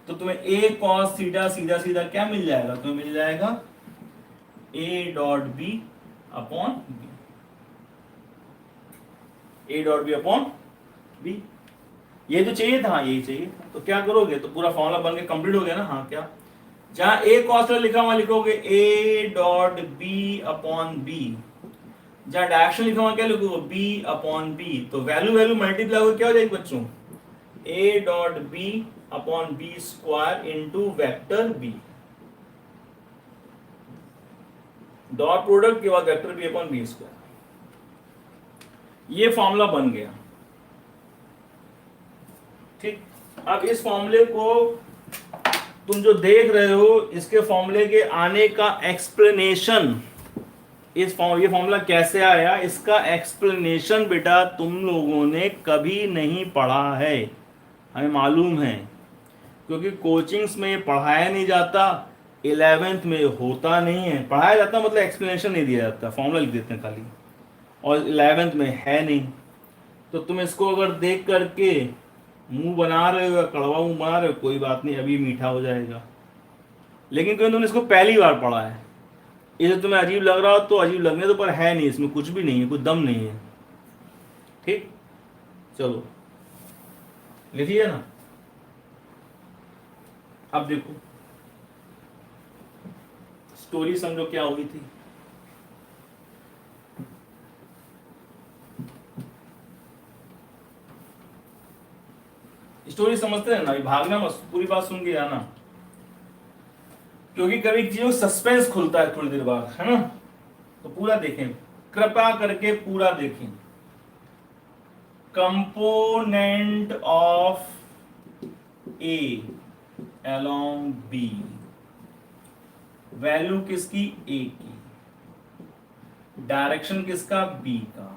तो तुम्हें ए कॉस थीटा सीधा सीधा क्या मिल जाएगा, तुम्हें मिल जाएगा A dot B upon B, A dot B upon B. ये तो चाहिए था, यही चाहिए था। तो क्या करोगे, तो पूरा फॉर्मूला बन के कंप्लीट हो गया ना। हाँ क्या, जहां ए कॉस लिखा हुआ लिखोगे A dot B upon B, जहां डायरेक्शन लिखा हुआ क्या लिखोगे, बी अपॉन बी। तो वैल्यू वैल्यू मल्टीप्लाई होकर क्या हो जाएगी बच्चों, A dot B upon B square into vector B, dot product के बाद vector B upon B square. ये फॉर्मूला बन गया। ठीक, अब इस फॉर्मूले को तुम जो देख रहे हो, इसके फॉर्मूले के आने का एक्सप्लेनेशन, ये फॉर्मूला कैसे आया, इसका एक्सप्लेनेशन बेटा तुम लोगों ने कभी नहीं पढ़ा है, हमें मालूम है, क्योंकि कोचिंग्स में ये पढ़ाया नहीं जाता, 11th में होता नहीं है, पढ़ाया जाता मतलब एक्सप्लेनेशन नहीं दिया जाता, फॉर्मूला लिख देते हैं खाली, और 11th में है नहीं। तो तुम इसको अगर देख करके मुंह बना रहे हो या कड़वा मुंह बना रहे हो, कोई बात नहीं, अभी मीठा हो जाएगा। लेकिन क्योंकि तुमने इसको पहली बार पढ़ा है, ये तुम्हें अजीब लग रहा हो तो अजीब लगने दो, पर है नहीं, इसमें कुछ भी नहीं है, कुछ दम नहीं है। ठीक, चलो लिखिए ना। अब देखो स्टोरी समझो क्या हुई थी। स्टोरी समझते हैं ना, भागना मत, पूरी बात सुन के जाना, क्योंकि कभी चीजों सस्पेंस खुलता है थोड़ी देर बाद, है ना। तो पूरा देखें, कृपया करके पूरा देखें। Component of A along B, value किसकी, ए की, डायरेक्शन किसका, बी का।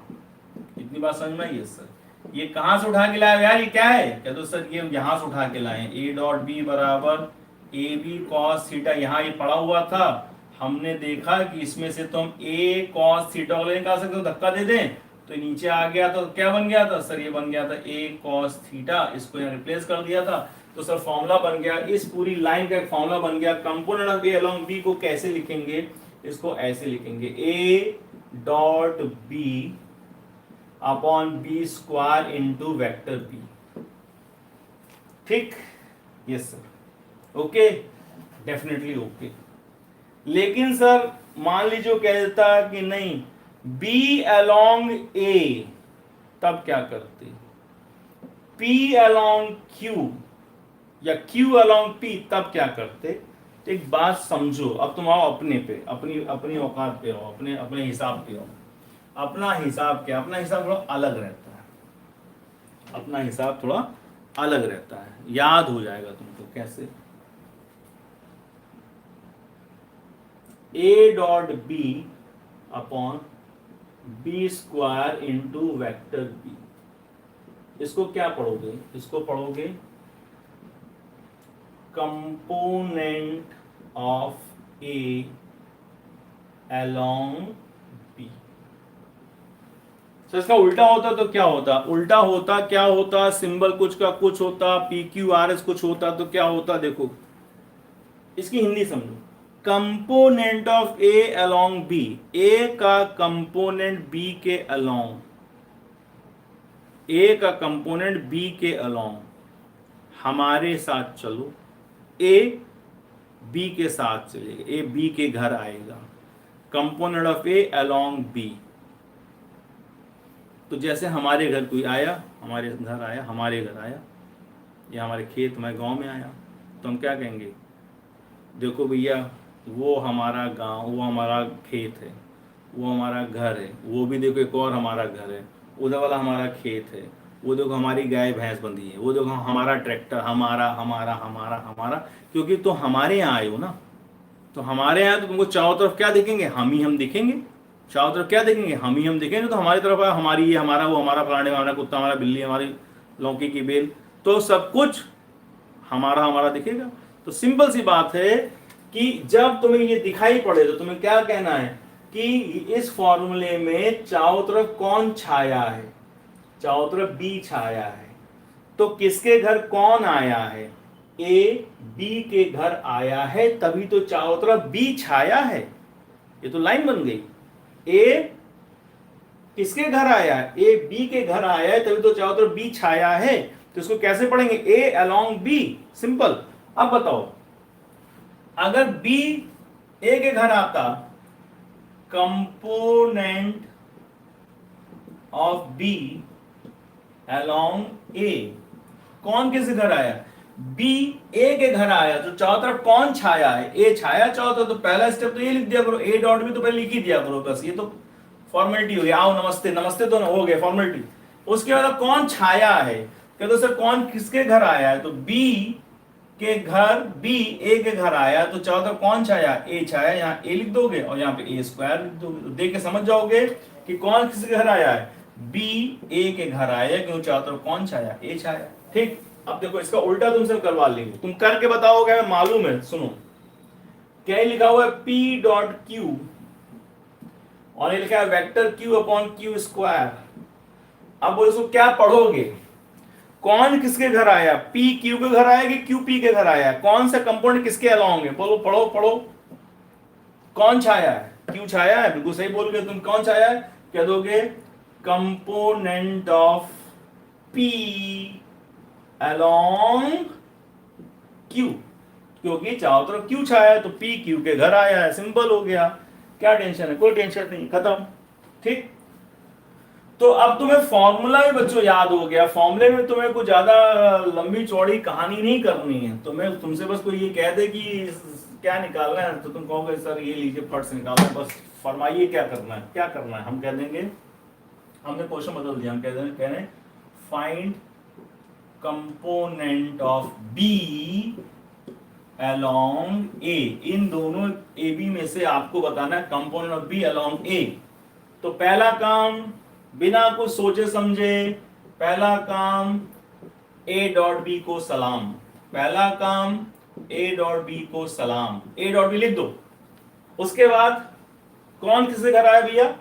इतनी बात समझ में आई है सर। ये कहां से उठा के लाए यार, ये क्या है, कह दो सर ये यहां से उठा के लाए, ए डॉट बी बराबर ए बी कॉस थीटा, यहाँ ये पड़ा हुआ था, हमने देखा कि इसमें से तो हम ए कॉस थीटा वाले निकाल सकते हो, धक्का दे दें तो नीचे आ गया, तो क्या बन गया था सर, ये बन गया था ए कॉस थीटा, इसको यहाँ रिप्लेस कर दिया था, तो सर फॉर्मूला बन गया, इस पूरी लाइन का एक फॉर्मूला बन गया। Component of A along B को कैसे लिखेंगे, इसको ऐसे लिखेंगे, A dot B upon B square into vector B. ठीक, yes sir, okay, definitely okay. लेकिन सर मान लीजिए कह देता कि नहीं बी अलोंग ए, तब क्या करते? पी अलोंग क्यू या क्यू अलोंग पी, तब क्या करते? तो एक बात समझो, अब तुम आओ अपने पे, अपनी अपनी औकात पे हो, अपने अपने हिसाब पे हो। अपना हिसाब क्या? अपना हिसाब थोड़ा अलग रहता है, अपना हिसाब थोड़ा अलग रहता है, याद हो जाएगा तुमको। कैसे? A dot B upon B square into vector B. इसको क्या पढ़ोगे? इसको पढ़ोगे component of A along B. तो इसका उल्टा होता तो क्या होता? उल्टा होता क्या होता? सिंबल कुछ का कुछ होता, पी क्यू आर एस कुछ होता तो क्या होता? देखो इसकी हिंदी समझो। Component of A along B, A का कंपोनेंट बी के अलोंग, ए का कंपोनेंट बी के अलोंग हमारे साथ चलो, ए बी के साथ चलेगा, ए बी के घर आएगा। Component of A along B, तो जैसे हमारे घर कोई आया, हमारे घर आया, हमारे घर आया या हमारे खेत, हमारे गांव में आया, तो हम क्या कहेंगे? देखो भैया, वो हमारा गांव, वो हमारा खेत है, वो हमारा घर है, वो भी देखो एक और हमारा घर है, उधर वाला हमारा खेत है, वो देखो हमारी गाय भैंस बंधी है, वो देखो हमारा ट्रैक्टर, हमारा हमारा हमारा हमारा। क्योंकि तो हमारे यहाँ आए हो ना, तो हमारे यहाँ तो तुमको चारों तरफ क्या दिखेंगे? हम ही हम दिखेंगे। चारों तरफ क्या देखेंगे? हम ही हम दिखेंगे। तो हमारी तरफ हमारी, ये हमारा, वो हमारा, फलाने हमारा कुत्ता, हमारा बिल्ली, हमारी लौकी की बेल, तो सब कुछ हमारा हमारा दिखेगा। तो सिंपल सी बात है कि जब तुम्हें ये दिखाई पड़े तो तुम्हें क्या कहना है कि इस फॉर्मूले में चारों तरफ कौन छाया है? चारों तरफ बी छाया है। तो किसके घर कौन आया है? ए बी के घर आया है, तभी तो चारों तरफ बी छाया है। ये तो लाइन बन गई। ए किसके घर आया है? ए बी के घर आया है, तभी तो चारों तरफ बी छाया है। तो इसको कैसे पढ़ेंगे? ए अलोंग बी, सिंपल। अब बताओ, अगर बी ए के घर आता, कंपोनेंट ऑफ बी अलोंग ए, कौन किसके घर आया? बी ए के घर आया, तो चारों तरफ कौन छाया है? ए छाया चारों तरफ। तो पहला स्टेप तो ये लिख दिया करो, ए डॉट भी तो पहले लिख ही दिया करो, बस। ये तो फॉर्मेलिटी हो गई। आओ नमस्ते, नमस्ते तो हो गए फॉर्मेलिटी। उसके बाद कौन छाया है? कहते सर कौन किसके घर आया है? तो बी के घर, बी ए के घर आया, तो चारों तरफ कौन छाया? ए छाया। यहाँ ए लिख दोगे और यहाँ पे ए स्क्वायर लिख दोगे, तो देख के समझ जाओगे कि कौन किसके घर आया है। बी ए के घर आया, क्यों? चारों तरफ कौन छाया? ए छाया। ठीक, अब देखो इसका उल्टा तुमसे करवा लेंगे, तुम करके बताओगे, मालूम है। सुनो क्या लिखा हुआ है? पी डॉट क्यू, और ये लिखा है vector Q upon Q square. अब वो इसको क्या पढ़ोगे? कौन किसके घर आया? पी क्यू के घर आया कि क्यू पी के घर आया? कौन सा कंपोनेंट किसके अलाउंग है? बोलो, पढ़ो पढ़ो। कौन छाया है? क्यू छाया है, बिल्कुल सही बोल गए तुम। कौन छाया है? कह दोगे component of P along Q, क्योंकि चारों तरफ क्यू छाया है, तो पी क्यू के घर आया है। सिंपल हो गया। क्या टेंशन है? कोई टेंशन नहीं, खत्म। ठीक, तो अब तुम्हें फॉर्मूला भी बच्चों याद हो गया। फॉर्मूले में तुम्हें कुछ ज्यादा लंबी चौड़ी कहानी नहीं करनी है। तुम्हें तुमसे बस कोई ये कह दे कि क्या निकालना है, तो तुम कहोगे सर ये लीजिए फट से निकालो, बस फरमाइए क्या करना है। क्या करना है? हम कह देंगे, हमने क्वेश्चन बदल दिया, हम कह देंगे, कह रहे हैं find component of B along A. इन दोनों ए बी में से आपको बताना है component of B along A. तो पहला काम बिना कुछ सोचे समझे, पहला काम ए डॉट बी को सलाम। पहला काम ए डॉट बी को सलाम, ए डॉट बी लिख दो। उसके बाद कौन किसके घर आया भैया?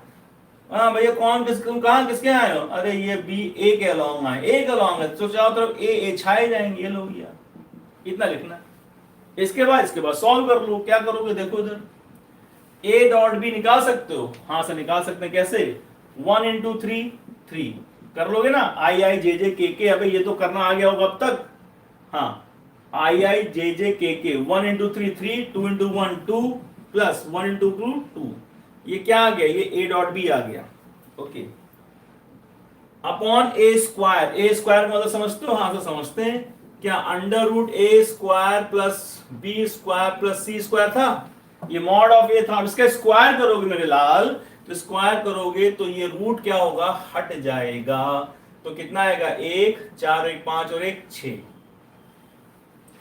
हाँ भैया, कौन किस, तुम कहां किसके आए हो? अरे ये बी ए के अलोंग आए, ए के अलोंग है, तो चारों तरफ ए छाए जाएंगे। ये लो भैया, इतना लिखना है। इसके बाद सॉल्व कर लो। क्या करोगे? देखो इधर ए डॉट बी निकाल सकते हो। हाँ सर निकाल सकते हैं। कैसे? 1 into 3 3 कर लोगे ना, आई आई जे जे के, अबे ये तो करना आ गया होगा अब तक। हाँ, आई आई जे जे के 1 इंटू 3 3, 2 इंटू 1 2, प्लस 1 इंटू 2 2, ये क्या आ गया, ये ए डॉट बी आ गया। Okay, upon A square, A square मतलब समझते हो, हाँ तो समझते हैं क्या, under root A square plus B square plus C square था, ये मॉड ऑफ ए था। इसका स्क्वायर करोगे मेरे लाल, तो स्क्वायर करोगे तो ये रूट क्या होगा, हट जाएगा, तो कितना आएगा, 1 4 1 5 और 1 6।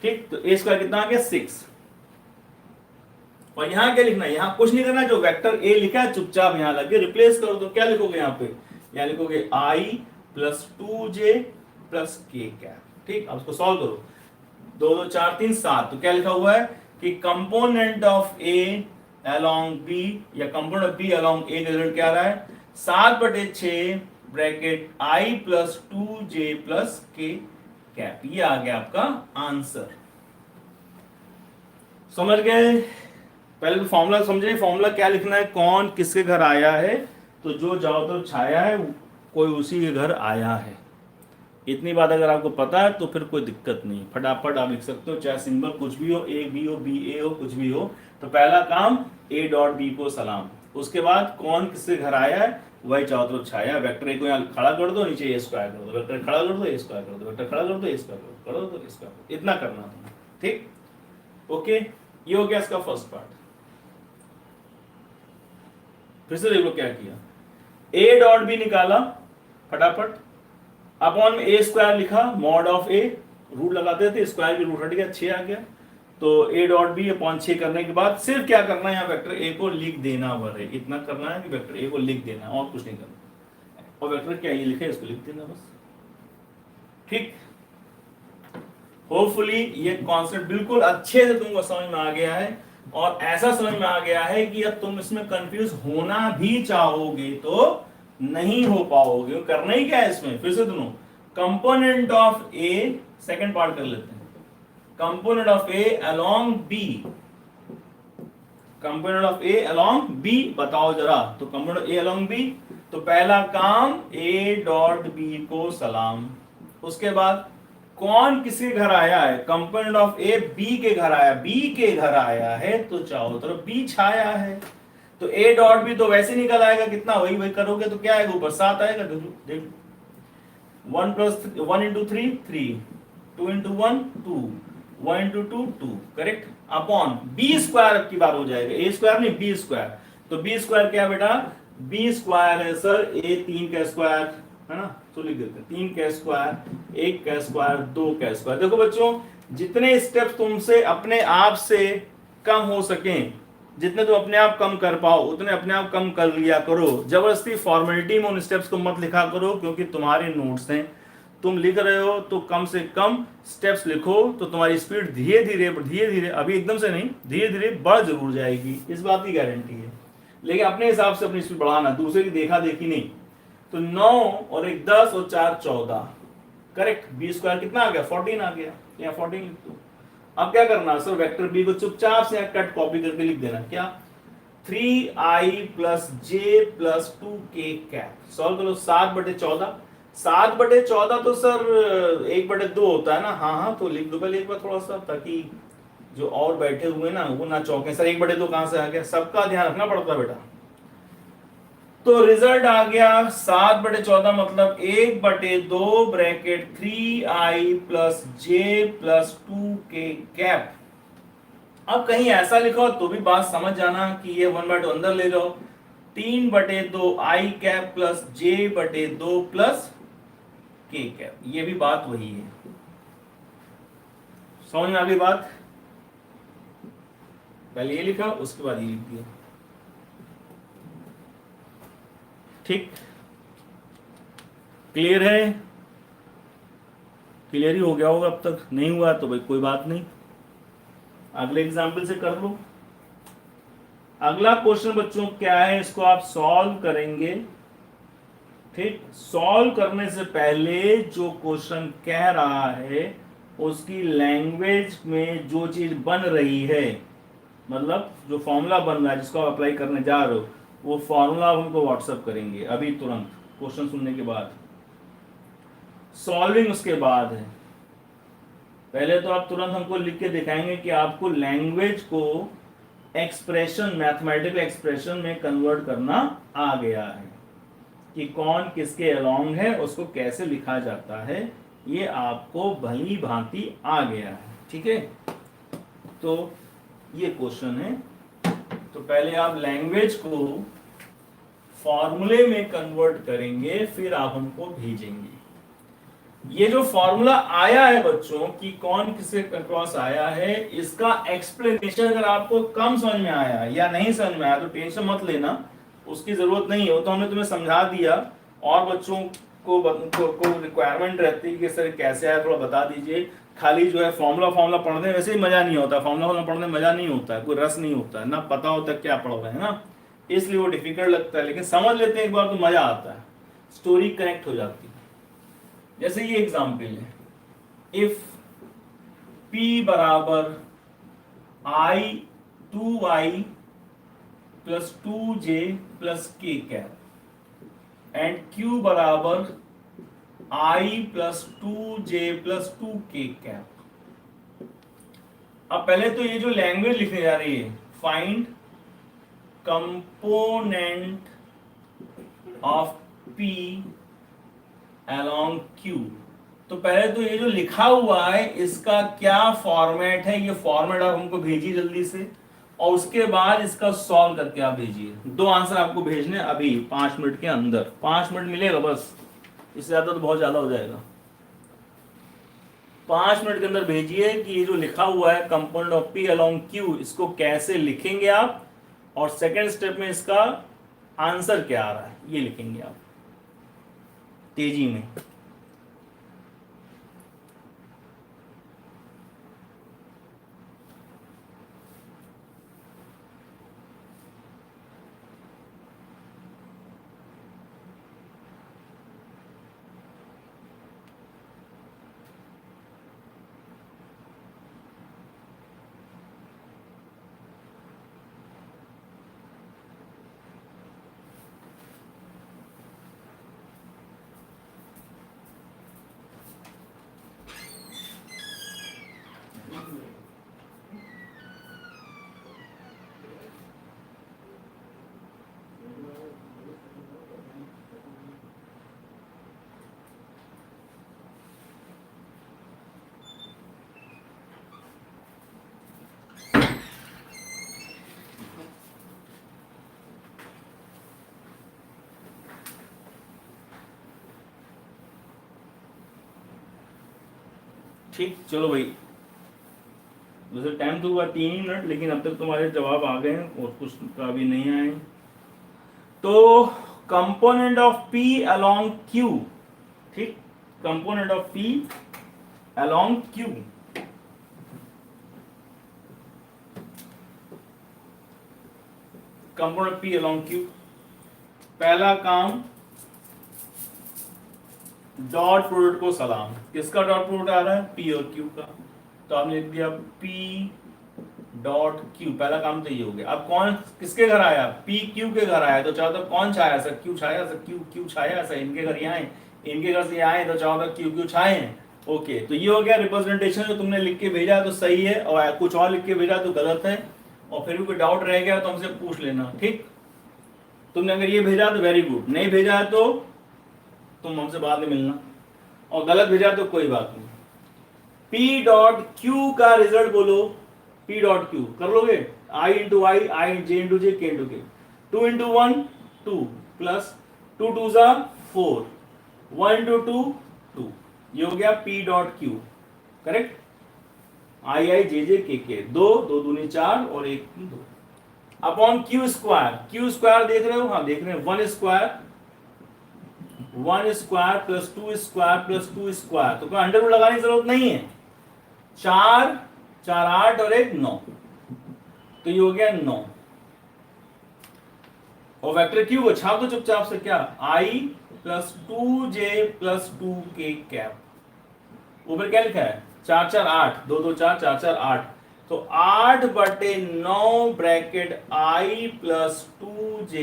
ठीक, तो ए स्क्वायर कितना आ गया 6। और यहां क्या लिखना है, यहां कुछ नहीं करना, जो वेक्टर ए लिखा है चुपचाप यहां लगे रिप्लेस करो, तो क्या लिखोगे यहाँ पे, यहां लिखोगे आई plus 2j plus K cap. ठीक, अब उसको सॉल्व करो, 2 2 4 3 7, तो क्या लिखा हुआ है कि component of A along B, या component of B along A का रिजल्ट क्या आ रहा है, 7/6 bracket I plus 2j plus K cap. ये आ गया आपका आंसर। समझ गए, पहले तो फॉर्मूला समझे, फॉर्मूला क्या लिखना है, कौन किसके घर आया है, तो जो जाओ तो छाया है कोई उसी के घर आया है। इतनी बात अगर आपको पता है तो फिर कोई दिक्कत नहीं, फटाफट आप लिख सकते हो, चाहे सिंबल कुछ भी हो, ए बी हो, बी ए हो, कुछ भी हो। तो पहला काम ए डॉट बी को सलाम, उसके बाद कौन किसके घर आया है वही चाहो तो छाया, वेक्टर ए को यहाँ खड़ा कर दो, नीचे ए स्क्वायर कर दो, वेक्टर खड़ा कर दो ए स्क्वायर कर दो, वेक्टर खड़ा कर दो ए स्क्वायर कर दो, तो स्क्वायर, इतना करना है। ठीक, ओके, ये हो गया इसका फर्स्ट पार्ट। फिर से देख लो क्या किया, ए डॉट बी निकाला फटाफट, अपॉन में ए स्क्वायर लिखा, मॉड ऑफ ए, रूट लगाते थे, स्क्वायर भी रूट हट गया, 6 आ गया, तो ए डॉट बी अपॉन 6 करने के बाद सिर्फ क्या करना है, यहाँ वेक्टर ए को लिख देना बस, इतना करना है कि वेक्टर ए को लिख देना, और कुछ नहीं करना, और वेक्टर क्या ये लिखे इसको लिख देना बस। ठीक, होपफुली ये कॉन्सेप्ट बिल्कुल अच्छे से तुमको समझ में आ गया है, और ऐसा समझ में आ गया है कि अब तुम इसमें कंफ्यूज होना भी चाहोगे तो नहीं हो पाओगे। करना ही क्या है इसमें, फिर से दोनों component of A, second part कर लेते हैं, component of A along B, component of A along B बताओ जरा, तो कंपोनेंट ए अलोंग बी, तो पहला काम ए डॉट बी को सलाम, उसके बाद कौन किसके घर आया है, कंपोनेंट ऑफ ए बी के घर आया, बी के घर आया है, तो चाहो तरफ बी छाया है, तो ए डॉट बी तो वैसे निकल आएगा, कितना वही वही करोगे तो क्या आएगा, ऊपर 7 आएगा, देख 1 plus 1 into 3 3, 2 into 1 2, 1 into 2 2, correct, upon B square अब की बार हो जाएगा, ए स्क्वायर नहीं बी स्क्वायर, तो बी स्क्वायर क्या बेटा, बी स्क्वायर है सर ए 3 का स्क्वायर है ना, तो लिख देते हैं 3 का स्क्वायर, 1 का स्क्वायर, 2 का स्क्वायर। देखो बच्चों, जितने स्टेप्स तुमसे अपने आप से कम हो सकें, जितने तुम अपने आप कम कर पाओ उतने अपने आप कम कर लिया करो, जबरदस्ती फॉर्मेलिटी में उन स्टेप्स को मत लिखा करो, क्योंकि तुम्हारे नोट्स हैं, तुम लिख रहे हो तो कम से कम स्टेप्स लिखो, तो तुम्हारी स्पीड धीरे धीरे, अभी एकदम से नहीं, धीरे धीरे बढ़ जरूर जाएगी, इस बात की गारंटी है, लेकिन अपने हिसाब से अपनी स्पीड बढ़ाना, दूसरे की देखा देखी नहीं। तो 9 और 1 10 और 4 14, करेक्ट, बी स्क्वायर कितना आ गया 14 आ गया, यहाँ 14 लिख दो। अब क्या करना सर, वेक्टर बी को चुपचाप से कट कॉपी करके लिख देना, क्या 3i प्लस जे प्लस 2k कैप, सॉल्व करो, 7/14, 7/14 तो सर 1/2 होता है ना, हाँ तो लिख दो पहले एक बार थोड़ा सा, ताकि जो और बैठे हुए ना वो ना चौंके, सर 1/2 कहां से आ गया, सबका ध्यान रखना पड़ता बेटा। तो रिजल्ट आ गया 7/14 मतलब 1/2 ब्रैकेट 3i प्लस जे प्लस 2k कैप। अब कहीं ऐसा लिखो तो भी बात समझ जाना कि ये 1/2 अंदर ले लो, 3/2 i cap plus j/2 plus k cap, ये भी बात वही है। समझ में आ गई बात, पहले ये लिखा उसके बाद ये लिख दिया, ठीक, क्लियर है, क्लियर ही हो गया होगा, अब तक नहीं हुआ तो भाई कोई बात नहीं, अगले एग्जाम्पल से कर लो। अगला क्वेश्चन बच्चों क्या है, इसको आप सॉल्व करेंगे, ठीक, सॉल्व करने से पहले जो क्वेश्चन कह रहा है उसकी लैंग्वेज में जो चीज बन रही है, मतलब जो फॉर्मूला बन रहा है जिसको आप अप्लाई करने जा रहे हो, वो फॉर्मूला आप उनको व्हाट्सएप करेंगे अभी तुरंत, क्वेश्चन सुनने के बाद। सॉल्विंग उसके बाद है। पहले तो आप तुरंत हमको लिख के दिखाएंगे कि आपको लैंग्वेज को एक्सप्रेशन, मैथमेटिकल एक्सप्रेशन में कन्वर्ट करना आ गया है कि कौन किसके अलोंग है, उसको कैसे लिखा जाता है, ये आपको भली भांति आ गया है। ठीक है, तो ये क्वेश्चन है। तो पहले आप लैंग्वेज को फॉर्मूले में कन्वर्ट करेंगे, फिर आप हमको भेजेंगे। ये जो फॉर्मूला आया है बच्चों कि कौन किसके क्रॉस आया है, इसका एक्सप्लेनेशन अगर आपको कम समझ में आया या नहीं समझ में आया तो टेंशन मत लेना, उसकी जरूरत नहीं है, तो हमने तुम्हें समझा दिया। और बच्चों को रिक्वायरमेंट रहती है कि सर कैसे आया थोड़ा बता दीजिए। खाली जो है फॉर्मूला पढ़ने में वैसे ही मजा नहीं होता, फॉर्मूला पढ़ने में मजा नहीं होता है, कोई रस नहीं होता है, ना पता होता क्या पढ़ रहे हैं ना, इसलिए वो डिफिकल्ट लगता है। लेकिन समझ लेते हैं एक बार तो मजा आता है, स्टोरी कनेक्ट हो जाती है। जैसे ये एग्जाम्पल है, इफ P बराबर I2I plus 2J plus K cap and Q बराबर I plus 2J plus 2K cap. अब पहले तो ये जो लैंग्वेज लिखने जा रही है, find component of P along Q, तो पहले तो ये जो लिखा हुआ है इसका क्या फॉर्मेट है, ये फॉर्मेट आप हमको भेजिए जल्दी से, और उसके बाद इसका सॉल्व करके आप भेजिए। 2 आंसर आपको भेजने अभी 5 मिनट के अंदर, 5 मिनट मिलेगा बस, इससे ज्यादा तो बहुत ज्यादा हो जाएगा। 5 मिनट के अंदर भेजिए कि ये जो लिखा हुआ है component of P along Q, इसको कैसे लिखेंगे आप, और सेकेंड स्टेप में इसका आंसर क्या आ रहा है ये लिखेंगे आप तेजी में। ठीक, चलो भाई, वैसे टाइम तो हुआ 3 ही मिनट, लेकिन अब तक तुम्हारे जवाब आ गए हैं और कुछ का भी नहीं आए। तो component of P along Q, ठीक, component of P along Q, component P along Q, पहला काम डॉट प्रोडक्ट को सलाम। किसका डॉट प्रोडक्ट आ रहा है? P और Q का, तो आपने लिख दिया P डॉट Q, पहला काम तो ये हो गया। अब कौन किसके घर आया? P Q के घर आया, तो चाहो तो कौन छाया सर? Q छाया सर, Q छाया सर, इनके घर यहाँ आए, इनके घर से आए, तो चाहो तो Q छाए हैं। ओके, तो ये हो गया रिप्रेजेंटेशन जो तुमने लिख के भेजा तो सही है, और कुछ और लिख के भेजा तो गलत है, और फिर भी कोई डाउट रह गया तो हमसे पूछ लेना। ठीक, तुमने अगर ये भेजा तो वेरी गुड, नहीं भेजा है तो तुम हमसे बाद में मिलना, और गलत भेजा तो कोई बात नहीं। P डॉट Q का रिजल्ट बोलो, P डॉट Q कर लोगे? I into I, J into J, K into K, 2 into 1 2 plus 2 2 जा 4, 1 इंटू 2 2, ये हो गया P dot Q, correct. I J J K K, 2 2 दूनी 4 और 1 2 upon Q square. Q square देख रहे हो? हाँ देख रहे हैं। 1 square plus 2 square plus 2 square, तो कोई अंडर रूट लगाने की जरूरत नहीं है। 4 4 8 और 1 9, तो ये हो गया 9। और वेक्टर Q को छाप दो चुपचाप से, क्या? I plus 2J plus 2K cap. ऊपर क्या लिखा है? 4 4 8, 2 2 4 4 4 8, तो 8/9 bracket I plus 2J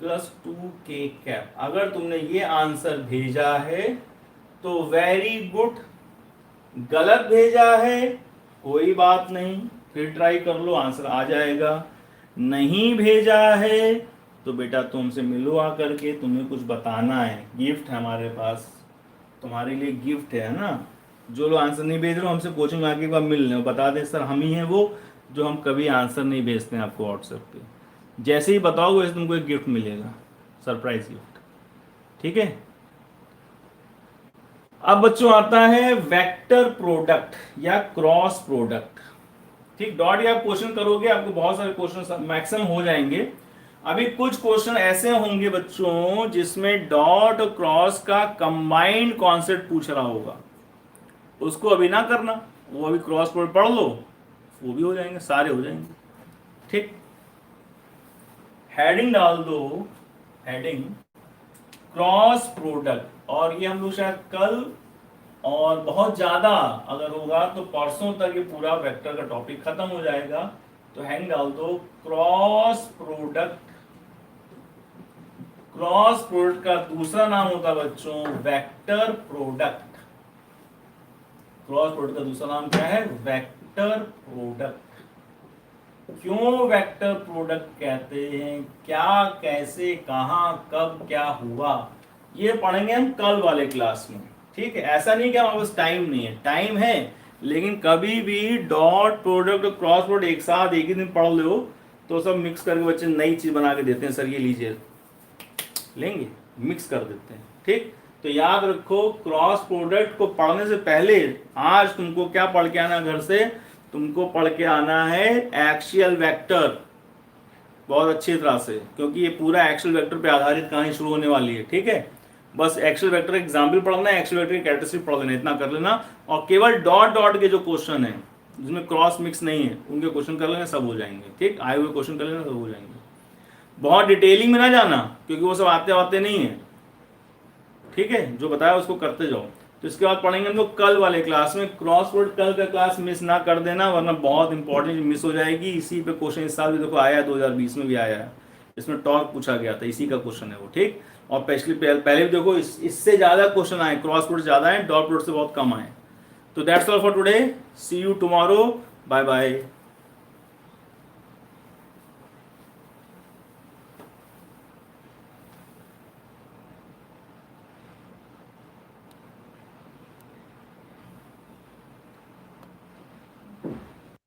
plus 2k cap. अगर तुमने ये आंसर भेजा है तो वेरी गुड, गलत भेजा है कोई बात नहीं, फिर ट्राई कर लो, आंसर आ जाएगा। नहीं भेजा है तो बेटा तुमसे मिलो आकर के, तुम्हें कुछ बताना है, गिफ्ट है हमारे पास तुम्हारे लिए, गिफ्ट है ना। जो लोग आंसर नहीं भेज रहे हो हमसे कोचिंग आके एक बार मिल लें, बता दें सर हम ही हैं वो जो हम कभी आंसर नहीं भेजते हैं आपको व्हाट्सएप पे। जैसे ही बताओगे वैसे तुमको एक गिफ्ट मिलेगा, सरप्राइज गिफ्ट, ठीक है। अब बच्चों आता है वेक्टर प्रोडक्ट या क्रॉस प्रोडक्ट, ठीक। डॉट या क्वेश्चन करोगे आपको बहुत सारे क्वेश्चन मैक्सिमम हो जाएंगे। अभी कुछ क्वेश्चन ऐसे होंगे बच्चों जिसमें डॉट और क्रॉस का कंबाइंड कॉन्सेप्ट पूछ रहा होगा, उसको अभी ना करना, वो अभी क्रॉस प्रोडक्ट पढ़ लो, वो भी हो जाएंगे, सारे हो जाएंगे, ठीक। हेडिंग डाल दो, हेडिंग क्रॉस प्रोडक्ट, और ये हम लोग शायद कल और बहुत ज्यादा अगर होगा तो परसों तक ये पूरा वेक्टर का टॉपिक खत्म हो जाएगा। तो हेडिंग डाल दो क्रॉस प्रोडक्ट। क्रॉस प्रोडक्ट का दूसरा नाम होता है बच्चों वेक्टर प्रोडक्ट। क्रॉस प्रोडक्ट का दूसरा नाम क्या है? Vector product. क्यों वेक्टर प्रोडक्ट कहते हैं, क्या, कैसे, कहां, कब, क्या हुआ, ये पढ़ेंगे हम कल वाले क्लास में, ठीक है। ऐसा नहीं कि हमारे पास टाइम नहीं है, टाइम है, लेकिन कभी भी डॉट प्रोडक्ट और क्रॉस प्रोडक्ट एक साथ एक ही दिन पढ़ लो तो सब मिक्स करके बच्चे नई चीज बना के देते हैं, सर ये लीजिए, लेंगे, मिक्स कर देते हैं, ठीक। तो याद रखो क्रॉस प्रोडक्ट को पढ़ने से पहले आज तुमको क्या पढ़ के आना, घर से तुमको पढ़ के आना है एक्सियल वेक्टर बहुत अच्छी तरह से, क्योंकि ये पूरा एक्सियल वेक्टर पे आधारित कहानी शुरू होने वाली है, ठीक है। बस एक्सियल वेक्टर एग्जाम्पल पढ़ना है, एक्सियल वेक्टर की कैरेक्टरिस्टिक पढ़ लेना, इतना कर लेना, और केवल डॉट डॉट के जो क्वेश्चन है जिसमें क्रॉस मिक्स नहीं है उनके क्वेश्चन कर लेना, सब हो जाएंगे, ठीक। आए हुए क्वेश्चन कर लेना, सब हो जाएंगे। बहुत डिटेलिंग में ना जाना क्योंकि वो सब आते आते नहीं है, ठीक है। जो बताया उसको करते जाओ। तो इसके बाद पढ़ेंगे हम लोग कल वाले क्लास में क्रॉस वर्ड। कल का क्लास मिस ना कर देना वरना बहुत इंपॉर्टेंट मिस हो जाएगी। इसी पे क्वेश्चन इस साल भी देखो आया है, 2020 में भी आया है, इसमें टॉक पूछा गया था, इसी का क्वेश्चन है वो, ठीक। और पहले भी देखो इससे ज्यादा क्वेश्चन आए, क्रॉस वर्ड ज्यादा है, डॉट वर्ड से बहुत कम आए। तो that's all for today, see you tomorrow, bye bye.